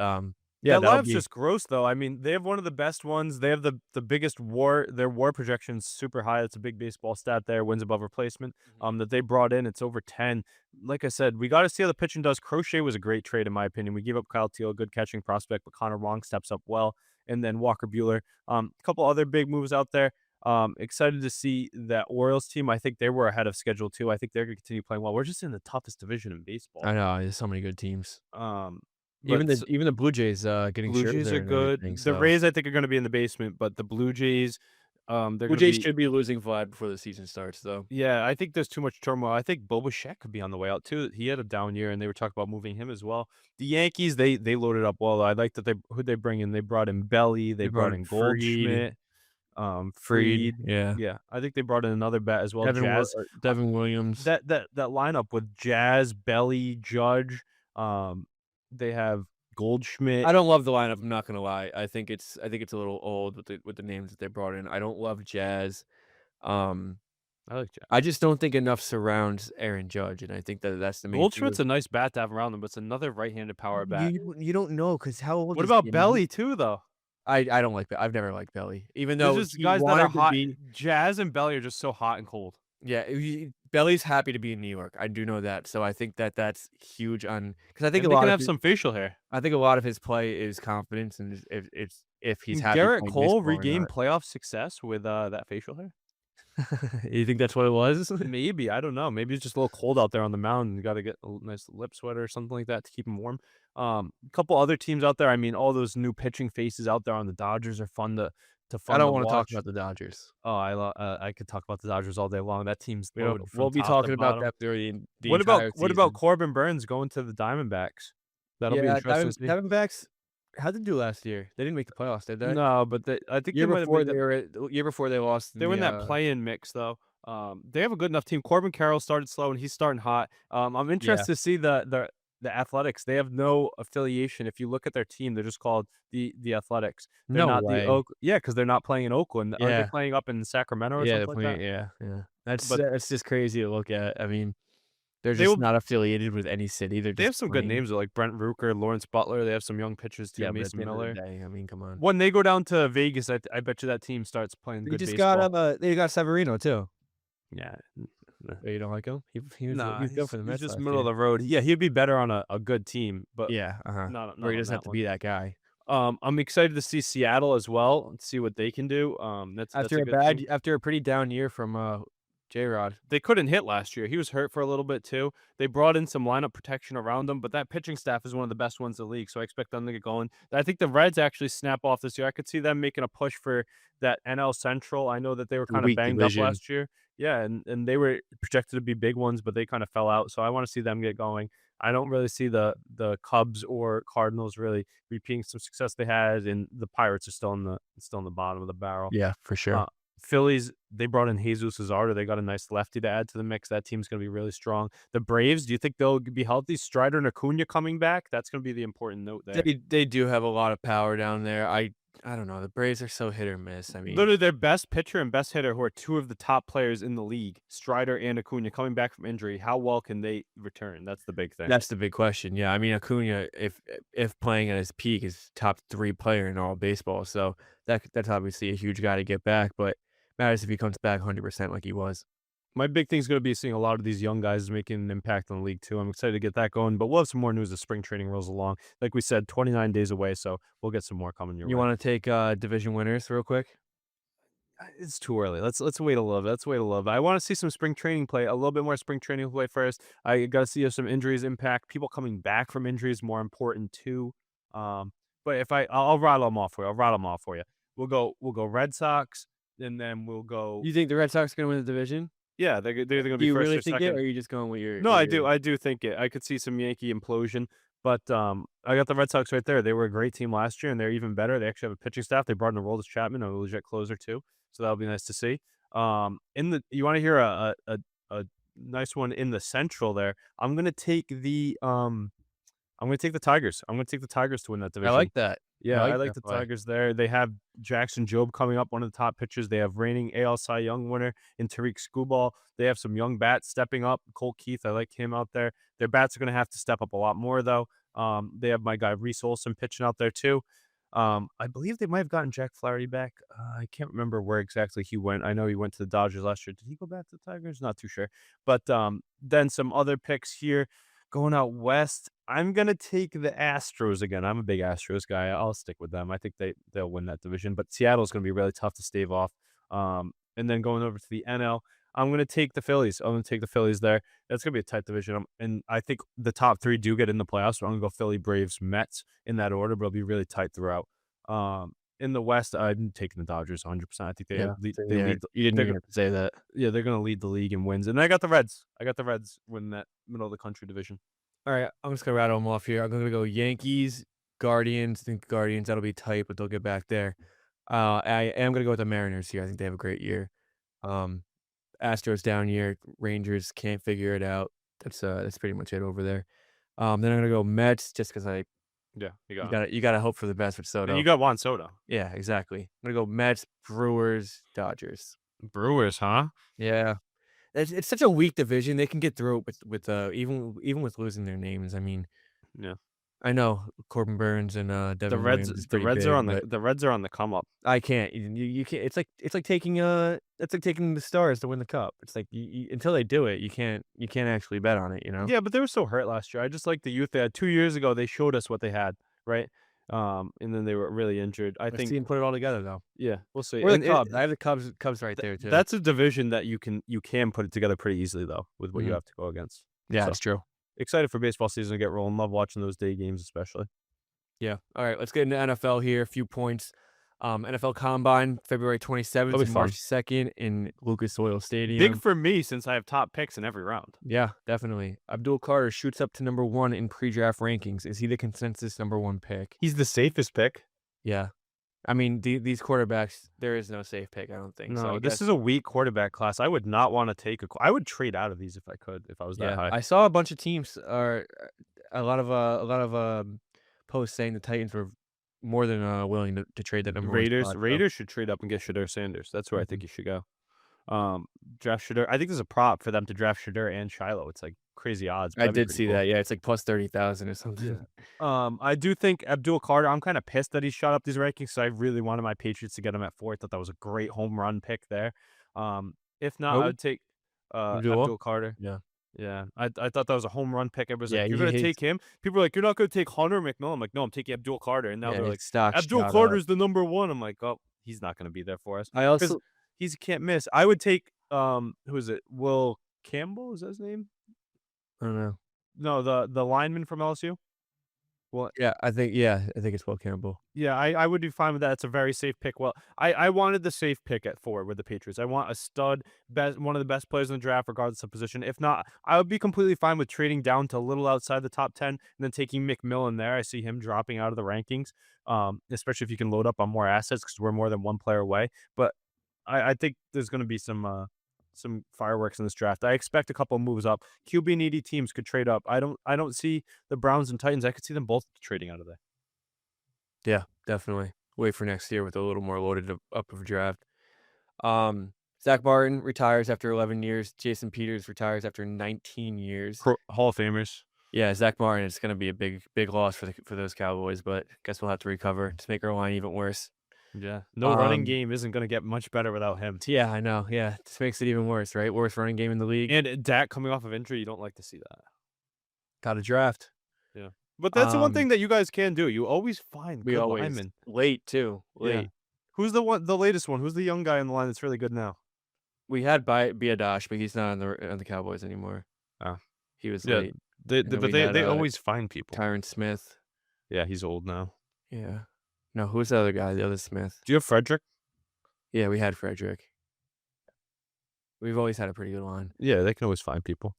Yeah, That that'll lineup's be just gross, though. I mean, they have one of the best ones. They have the biggest WAR. Their WAR projection's super high. It's a big baseball stat there. Wins above replacement. Mhm. That they brought in. It's over 10. Like I said, we got to see how the pitching does. Crochet was a great trade in my opinion. We gave up Kyle Teal, a good catching prospect, but Connor Wong steps up well, and then Walker Bueller. A couple other big moves out there. Excited to see that Orioles team. I think they were ahead of schedule too. I think they're going to continue playing well. We're just in the toughest division in baseball. I know, there's so many good teams. Um, Even but the even the Blue Jays, getting Blue Jays Scherzer are and good. everything, The so Rays, I think, are gonna be in the basement, but the Blue Jays, they're Blue gonna Jays be. should be losing Vlad before the season starts, though. Yeah, I think there's too much turmoil. I think Bo Bichette could be on the way out too. He had a down year, and they were talking about moving him as well. The Yankees, they loaded up well. I like that who'd they bring in? They brought in Belly. They They brought brought in in Fried, Goldschmidt, Fried, Freed. yeah. Yeah, I think they brought in another bat as well. Jazz. Devin Williams. That lineup with Jazz, Belly, Judge. Um, they have I Goldschmidt. don't love the lineup, I'm not gonna lie. I think it's a little old with the names that they brought in. I don't love Jazz. Um, I like Jazz. I just don't think enough surrounds Aaron Judge, and I think that that's the main thing Goldschmidt's with a nice bat to have around them, but it's another right-handed power bat. you don't know because how old What is he? about I mean, Belly too, though? I don't like I've never liked Belly, even There's though just he guys that are wanted to hot. be. Jazz and Belly are just so hot and cold. Yeah, Belly's happy to be in New York. I do know that, so I think that that's huge on because And they can have some facial hair. I think a lot of his play is confidence and if he's Can happy Garrett playing Cole baseball or regain not. playoff success with that facial hair? You think that's what it was? Maybe, I don't know. Maybe it's just a little cold out there on the mound. You got to get a nice lip sweater or something like that to keep him warm. A couple other teams out there. I mean, all those new pitching faces out there on the Dodgers are I fun to don't wanna talk watch. about the Dodgers. Oh, I could talk about the Dodgers all day long. That team's We don't loaded from we'll be top to talking about bottom. that during the What about entire what about season. Corbin Burns going to the Diamondbacks? That'll be Yeah, interesting to see. Diamondbacks, how'd they do last year? They didn't make the playoffs, did they? No, but I think they might have made Year before they lost in they were in the, that play-in mix though. They have a good enough team. Corbin Carroll started slow and he's starting hot. I'm yeah. interested to see the Athletics. They have no affiliation. If you look at their team, they're just called the Athletics. They're No not the way. Oak. Yeah, because they're not playing in Oakland. Aren't they Yeah. playing up in Sacramento or Yeah, something they're like playing that? yeah. That's But that's just crazy to look at. I mean, they're they just will. not affiliated with any city, they're They just have some good playing. names like Brent Rooker, Lawrence Butler. They have some young pitchers too, Yeah, but at Mason the end of the Miller. day, I mean, come on. When they go down to Vegas, I bet you that team starts playing They good just got, baseball. they got Severino too. Yeah. Oh, you don't like him? He Nah, was good for the he's Mets just last middle of year. the road. Yeah, he'd be better on a good team, but Yeah, uh-huh. Where not he on doesn't have that to one. be that guy. I'm excited to see Seattle as well and see what they can do. That's a good team. After a pretty down year from, J-Rod. They couldn't hit last year. He was hurt for a little bit too. They brought in some lineup protection around him, but that pitching staff is one of the best ones in the league. So I expect them to get going. I think the Reds actually snap off this year. I could see them making a push for that NL Central. I know that they were The kind of weak banged up division. last year. Yeah, and they were projected to be big ones, but they kind of fell out. So I want to see them get going. I don't really see the Cubs or Cardinals really repeating some success they had, and the Pirates are still in the bottom of the barrel. Yeah, for sure. Uh, Phillies, they brought in Jesus Luzardo. They got a nice lefty to add to the mix. That team's going to be really strong. The Braves, do you think they'll be healthy? Strider and Acuna coming back? That's going to be the important note there. They do have a lot of power down there. I don't know, the Braves are so hit or miss, I mean Literally, their best pitcher and best hitter, who are two of the top players in the league, Strider and Acuna, coming back from injury. How well can they return? That's the big thing. that's the big question, yeah, I mean, Acuna, if playing at his peak, is top 3 player in all baseball, so that's obviously a huge guy to get back, but matters if he comes back 100% like he was. My big thing's going to be seeing a lot of these young guys making an impact on the league, too. I'm excited to get that going, but we'll have some more news as spring training rolls along. Like we said, 29 days away, so we'll get some more coming your You way. wanna take, division winners real quick? It's too early. Let's wait a little bit. Let's wait a little bit. I want to see some spring training play, a little bit more spring training play first. I got to see if some injuries impact people coming back from injuries. More important too. Um, but if I'll rattle them off for you. I'll rattle them off for you. We'll go Red Sox, and then we'll go. You think the Red Sox are gonna win the division? Yeah, they're gonna Do be you first really or think it, or second. are you just going with No, with I your do. I do think it. I could see some Yankee implosion, but I got the Red Sox right there. They were a great team last year, and they're even better. They actually have a pitching staff. They brought in Aroldis Chapman, a legit closer too, so that'll be nice to see. In the you want to hear a nice one in the Central there? I'm gonna take the Tigers. I'm gonna take the Tigers to win that I division. like that. I Yeah, I like like that the play. Tigers there. They have Jackson Jobe coming up, one of the top pitchers. They have reigning AL Cy Young winner in Tariq Skubal. They have some young bats stepping up. Cole Keith, I like him out there. Their bats are going to have to step up a lot more, though. They have my guy Reese Olson pitching out there too. I believe they might have gotten Jack Flaherty back. I can't remember where exactly he went. I know he went to the Dodgers last year. Did he go back to the Tigers? Not too sure. But then some other picks here going out west. I'm gonna take the Astros again. I'm a big Astros guy. I'll stick with them. I think they'll win that division. But Seattle's gonna be really tough to stave off. And then going over to the NL, I'm gonna take the Phillies. I'm gonna take the Phillies there. That's gonna be a tight division. And I think the top three do get in the playoffs. So I'm gonna go Philly, Braves, Mets in that order, but it'll be really tight throughout. In the West, I'm taking the Dodgers 100%. I think Yeah, same they here. lead. You didn't They're even have to say that. yeah, they're gonna lead the league in wins. And I got the Reds. I got the Reds winning that middle of the country division. All right, I'm just gonna rattle them off here. I'm gonna go Yankees, Guardians. I think Guardians that'll be tight, but they'll get back there. I am gonna go with the Mariners here. I think they have a great year. Um, Astros down year. Rangers can't figure it out. That's pretty much it over there. Then I'm gonna go Mets just because I Yeah, you you got 'em. gotta you gotta hope for the best with And you Soto. got Juan Soto. Yeah, exactly. I'm gonna go Mets, Brewers, Dodgers. Brewers, huh? Yeah. It's such a weak division. They can get through it with even with losing their names. I mean, Yeah. I know Corbin Burns and Devin Williams is pretty big, but The Reds are on the come up. I can't. You can't. It's like taking the Stars to win the cup. It's like until they do it, you can't actually bet on it. You know. Yeah, but they were so hurt last year. I just like the youth they had. 2 years ago, they showed us what they had, right? And then they were really injured. I Let's see think them put it all together though. yeah, we'll see. Or the And Cubs. I have the Cubs right there too. that's a division that you can put it together pretty easily though with what you Mhm. have to go against. Yeah, So, it's true. excited for baseball season to get rolling. Love watching those day games especially. Yeah. All right, let's get into NFL here. A few points. NFL Combine, February 27th That'll be and fun. March 2nd in Lucas Oil Big Stadium. for me since I have top picks in every round. Yeah, definitely. Abdul Carter shoots up to number 1 in pre-draft rankings. Is he the consensus number 1 pick? He's the safest pick. Yeah. I mean, these quarterbacks, there is no safe pick, I don't think. So I No, this guess is a weak quarterback class. I would not want to take I would trade out of these if I could, if I was that yeah. high. I saw a bunch of teams are a lot of posts saying the Titans were more than willing to trade that number 1 spot. So, Raiders should trade up and get Shedeur Sanders. That's where I think mhm. you should go. Draft Shedeur. I think there's a prop for them to draft Shedeur and Shiloh. It's like crazy odds, but I that'd be did pretty see cool. that. Yeah, it's like plus 30,000 or Yeah. something. I do think Abdul Carter. I'm kind of pissed that he shot up these rankings. So I really wanted my Patriots to get him at 4. I thought that was a great home run pick there. If not, I Who? would take Abdul? Abdul Carter. Yeah. Yeah, I thought that was a home run pick. Everybody's Yeah, like, "You're he gonna he's take him?" People are like, "You're not gonna take Hunter McMillan." I'm like, "No, I'm taking Abdul Carter." And now yeah, they're his like, stock "Abdul shot up. Carter's the number 1." I'm like, "Oh, he's not gonna be there for us I because also he's can't miss." I would take who is it? Will Campbell is that his name? I don't know. No, the lineman from LSU. Well, Yeah, I think it's Will Campbell. yeah, I would be fine with that. It's a very safe pick. Well, I wanted the safe pick at 4 with the Patriots. I want a stud, one of the best players in the draft, regardless of position. If not, I would be completely fine with trading down to a little outside the top 10 and then taking McMillan there. I see him dropping out of the rankings, especially if you can load up on more assets because we're more than one player away. But I think there's going to be some fireworks in this draft. I expect a couple of moves up. QB needy teams could trade up. I don't see the Browns and Titans. I could see them both trading out of there. Yeah, definitely. Wait for next year with a little more loaded up of a draft. Zach Martin retires after 11 years. Jason Peters retires after 19 years. Hall of Famers. Yeah, Zach Martin, it's gonna be a big loss for those Cowboys, but guess we'll have to recover to make our line even worse. Yeah. No running Um, game isn't gonna get much better without him. yeah, I know. Yeah, this makes it even worse, right? Worst running game in the league. And Dak coming off of injury, you don't like to see that. Got a draft. Yeah. But that's the one Um, thing that you guys can do. You always find we good always linemen. late too. Yeah. Late. Who's the latest one? Who's the young guy on the line that's really good now? We had Biadash, but he's not on the Cowboys anymore. Oh. He was Yeah. late. And then But we had they always find people. Tyron Smith. Yeah, he's old now. Yeah. No, who's the other guy? The other Smith. Do you have Frederick? Yeah, we had Frederick. We've always had a pretty good line. Yeah, they can always find people.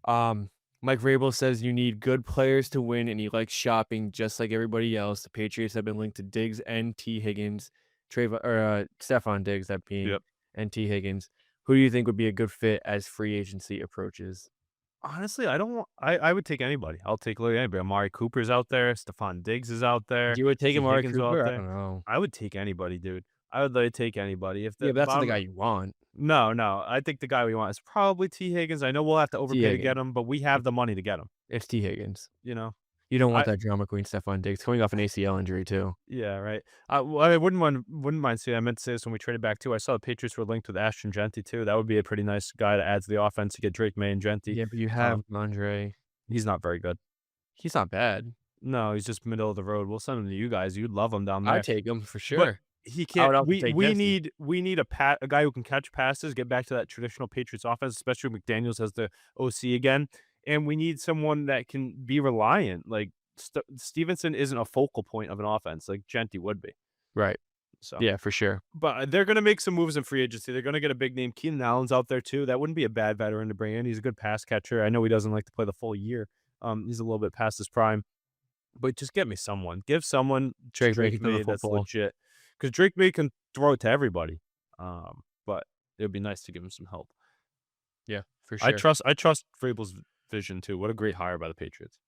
Mike Vrabel says you need good players to win, and he likes shopping just like everybody else. The Patriots have been linked to Diggs and T. Higgins, Stephon Diggs, that being, Yep. and T. Higgins. Who do you think would be a good fit as free agency approaches? Honestly, I don't want I would take anybody. I'll take literally anybody. Amari Cooper's out there. Stephon Diggs is out there. You would take T. Amari Higgins is out Cooper? I there. don't know. I would take anybody, dude. I would literally take anybody. If Yeah, the but that's not the bottom guy you want. No, no. I think the guy we want is probably T. Higgins. I know we'll have to T. overpay to Higgins. get him, but we have the money to get him, It's T. Higgins. you know? You don't want I that drama queen Stephon Diggs coming off an ACL injury too. Yeah, right. Well, I wouldn't mind seeing I meant to say this when we traded back too. I saw the Patriots were linked with Ashton Genty too. That would be a pretty nice guy to add to the offense to get Drake May and Genty. Yeah, but you have Um, Andre. he's not very good. He's not bad. No, he's just middle of the road. We'll send him to you guys. You'd love him down I'd there. take him for But sure. he I can't would also we take we Dempsey. need we need a guy who can catch passes, get back to that traditional Patriots offense, especially when McDaniels has the OC again, and we need someone that can be reliant. Like, Stevenson isn't a focal point of an offense like Genty would be. Right. So, Yeah, for sure. but they're gonna make some moves in free agency. They're gonna get a big name. Keenan Allen's out there too. That wouldn't be a bad veteran to bring in. He's a good pass catcher. I know he doesn't like to play the full year. He's a little bit past his prime. But just get me someone. Give someone to Drake May can Drake throw the May that's football. legit, because Drake May can throw it to everybody. But it would be nice to give him some help. Yeah, for I sure. trust Vrabel's vision too. What a great hire by the Patriots.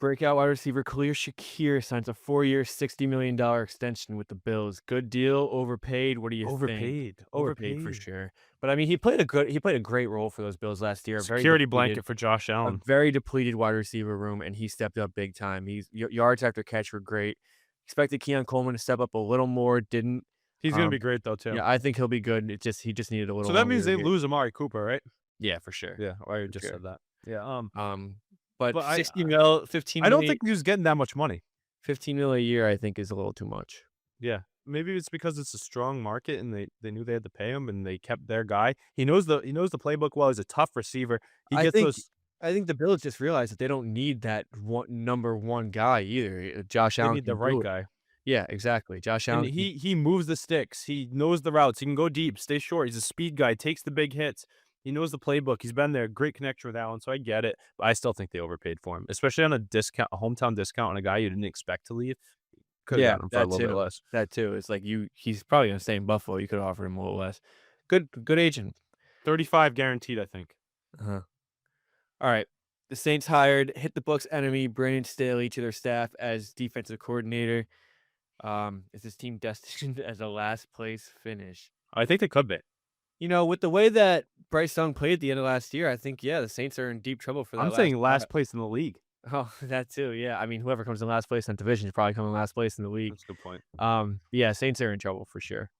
Breakout wide receiver Khalil Shakir signs a 4-year, $60 million extension with the Bills. Good deal, overpaid. What do you think? Overpaid, Overpaid for overpaid. sure. But I mean, he played a great role for those Bills last year. Security blanket for Josh A Allen. very depleted wide receiver room, and he stepped up big time. He's yards after catch were great. Expected Keon Coleman to step up a little more, didn't. He's gonna be great though too. Yeah, I think he'll be good. He just needed a So little that longer means to they get. lose Amari Cooper, right? Yeah, for sure. Yeah, I already For just sure. said that. Yeah. Um, but But 60 mil, I don't think he was getting that much money. 15 mil a year, I think is a little too much. Yeah. Maybe it's because it's a strong market and they knew they had to pay him and they kept their guy. He knows the playbook well. He's a tough receiver. He I gets think those I think the Bills just realized that they don't need that number one guy either. Josh they Allen need the can right do it. guy. Yeah, exactly. Josh And Allen can. he moves the sticks. He knows the routes. He can go deep, stay short. He's a speed guy, takes the big hits. He knows the playbook. He's been there. Great connection with Allen, so I get it. But I still think they overpaid for him, especially on a hometown discount on a guy you didn't expect to leave. Could have Yeah, gotten him for a that little bit too. less. That too. It's like he's probably gonna stay in Buffalo. You could offer him a little less. Good agent. 35 guaranteed, I think. Uh-huh. All right. The Saints hired HitTheBooks enemy Brandon Staley to their staff as defensive coordinator. Is this team destined as a last place finish? I think they could be. With the way that Bryce Young played at the end of last year, I think, yeah, the Saints are in deep trouble for that I'm last saying last spot. place in the league. Oh, that too. Yeah. I mean, whoever comes in last place in division is probably coming last place in the league. That's a good point. Yeah, Saints are in trouble for sure.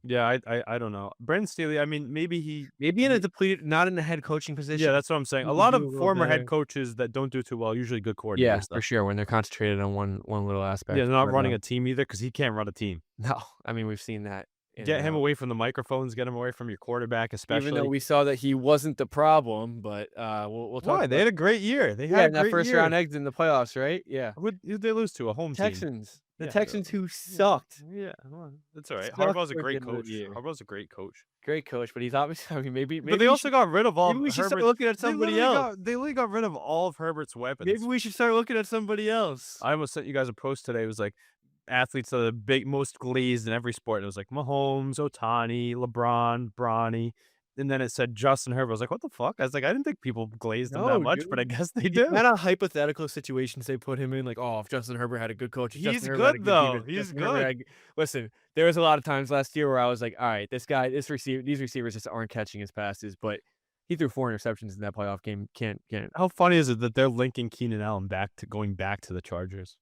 Yeah, I don't know. Brandon Staley, I mean, maybe he Maybe in a depleted, not in a head coaching position. yeah, that's what I'm saying. He A could lot do of a little former head better. coaches that don't do too well, usually good Yeah, coordinators, though. for sure. When they're concentrated on one little aspect. Yeah, they're not But, running a team either because he can't run a team. no, I mean we've seen that in Get and him out. away from the microphones, get him away from your quarterback, Even though especially. we saw that he wasn't the problem, but we'll talk Why? They about. had a great year. They Yeah, had a in that great first year. round exit in the playoffs, right? Yeah. Who'd they lose to? A home team. Texans. The Yeah, Texans who yeah, sucked. yeah, well, that's all right. Sucked Harbaugh's a towards the great end of the coach. year. Harbaugh's a great coach. Great coach, but he's obviously. I mean, maybe But they we also should got rid of all maybe we should start Herbert's looking at they somebody literally else. they literally got rid of all of Herbert's weapons. Maybe we should start looking at somebody else. I almost sent you guys a post today. It was like athletes are the most glazed in every sport. And it was like Mahomes, Otani, LeBron, Bronny. And then it said Justin Herbert. I was like, what the fuck? I was like, I didn't think people glazed him that No, much, but I dude. guess they The do. amount of hypothetical situations they put him in, like, oh, if Justin Herbert had a good coach, if He's Justin Herbert had a good, good though. defense, He's Justin Herbert good. had. Listen, there was a lot of times last year where I was like, all right, these receivers just aren't catching his passes, but he threw 4 interceptions in that playoff game. Can't. How funny is it that they're linking Keenan Allen going back to the Chargers?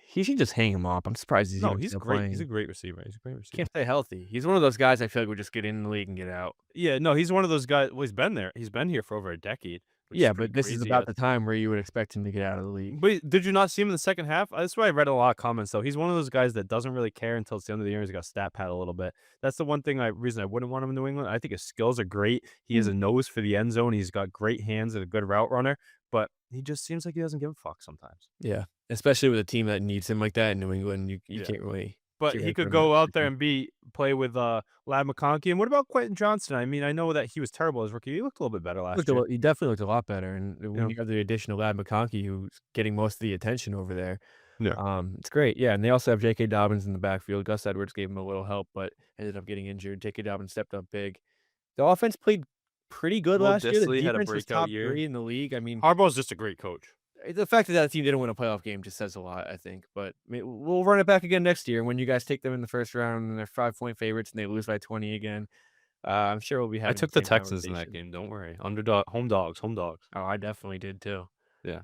He should just hang him up. I'm surprised he's No, even he's still great. playing. He's a great receiver. He's a great receiver. Can't stay healthy. He's one of those guys I feel like would just get in the league and get out. Yeah, no, he's one of those guys. Well, he's been there. He's been here for over a decade. Which Yeah, is but pretty this is crazy. about the time where you would expect him to get out of the league. But did you not see him in the second half? That's why I read a lot of comments, though. He's one of those guys that doesn't really care until it's the end of the year. He's got stat pad a little bit. That's the one reason I wouldn't want him in New England. I think his skills are great. He has a nose for the end zone. He's got great hands and a good route runner. But he just seems like he doesn't give a fuck sometimes. Yeah, especially with a team that needs him like that in New England, you Yeah. can't really. But can't he really put could him in a go out there position. and play with Lad McConkey. And what about Quentin Johnston? I mean, I know that he was terrible as rookie. He looked a little bit better last year. He definitely looked a lot better, and when Yeah. you have the addition of Lad McConkey, who's getting most of the attention over there, Yeah. it's great. Yeah, and they also have J.K. Dobbins in the backfield. Gus Edwards gave him a little help, but ended up getting injured. J.K. Dobbins stepped up big. The offense played pretty good Will last year. The Dissly had a defense was breakout top year. 3 in the league. I mean, Harbaugh's just a great coach. the fact that that team didn't win a playoff game just says a lot, I think. But we'll run it back again next year when you guys take them in the first round and they're 5-point favorites and they lose by 20 again. I'm sure we'll be having I took the the same Texans in that conversation. game. Don't worry. Underdog, home dogs, home dogs. Oh, I definitely did too. Yeah.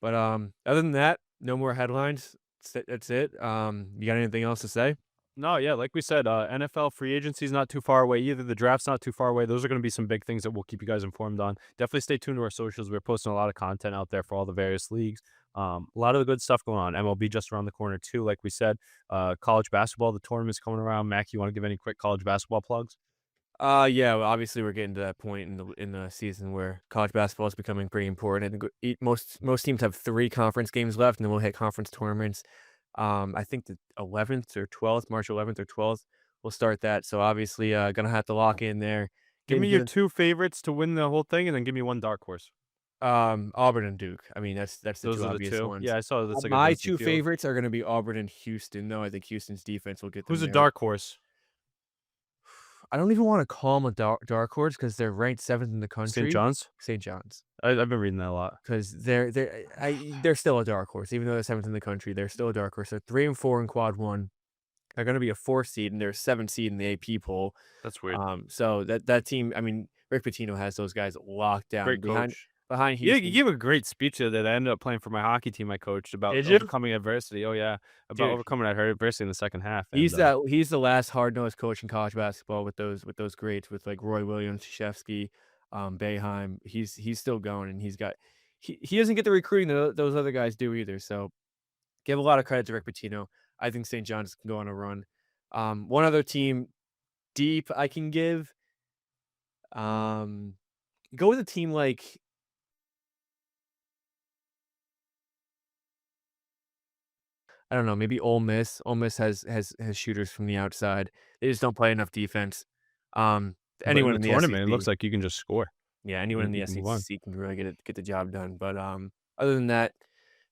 But other than that, no more headlines. That's it. You got anything else to say? No, yeah, like we said, NFL free agency is not too far away either. The draft's not too far away. Those are going to be some big things that we'll keep you guys informed on. Definitely stay tuned to our socials. We're posting a lot of content out there for all the various leagues. A lot of the good stuff going on. MLB just around the corner too. Like we said, college basketball, the tournament's coming around. Mac, you want to give any quick college basketball plugs? Yeah, well, obviously we're getting to that point in the season where college basketball is becoming pretty important. I think most teams have 3 conference games left, and then we'll hit conference tournaments. I think the 11th or 12th, March 11th or 12th, we'll start that. So obviously, gonna have to lock in there. Give Get me your into two favorites to win the whole thing, and then give me one dark horse. Auburn and Duke. I mean, that's the Those 2 are the obvious two. ones. Yeah, I saw that's like a My Dempsey 2 Field. favorites are gonna be Auburn and Houston, though. I think Houston's defense will get Who's them a there. dark horse? I don't even wanna call them a dark horse because 'cause they're ranked 7th in the St. country. John's. St. John's. I've been reading that a lot. 'Cause they're still a dark horse, even though they're 7th in the country, they're still a dark horse. They're 3 and 4 in quad 1. They're gonna be a 4th seed, and they're a 7th seed in the AP poll. That's weird. So that team, I mean, Rick Pitino has those guys locked down Great coach. behind Yeah, you Houston. gave a great speech the other day that I ended up playing for my hockey team I coached about Did you? overcoming adversity. Oh, yeah, about Dude, overcoming adversity in the second half, and, he's the last hard-nosed coach in college basketball with those greats, with, like, Roy Williams, Krzyzewski, Boeheim. He's still going, and he doesn't get the recruiting that those other guys do either, so give a lot of credit to Rick Pitino. I think St. John's can go on a run. One other team deep I can give, um, go with a team like I don't know, maybe Ole Miss. Ole Miss has shooters from the outside. They just don't play enough defense. Um, but in anyone the in the tournament, it looks SEC, like you can just score. yeah, anyone You in you the can move on. SEC can really get the job done. But other than that,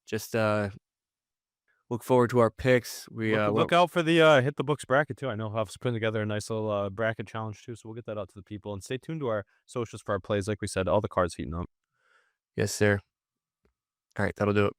just look forward to our picks. We Look out for the, Hit the Books bracket too. I know Huff's putting together a nice little, bracket challenge too, so we'll get that out to the people, and stay tuned to our socials for our plays. Like we said, all the cards heating up. yes, sir. All right, that'll do it.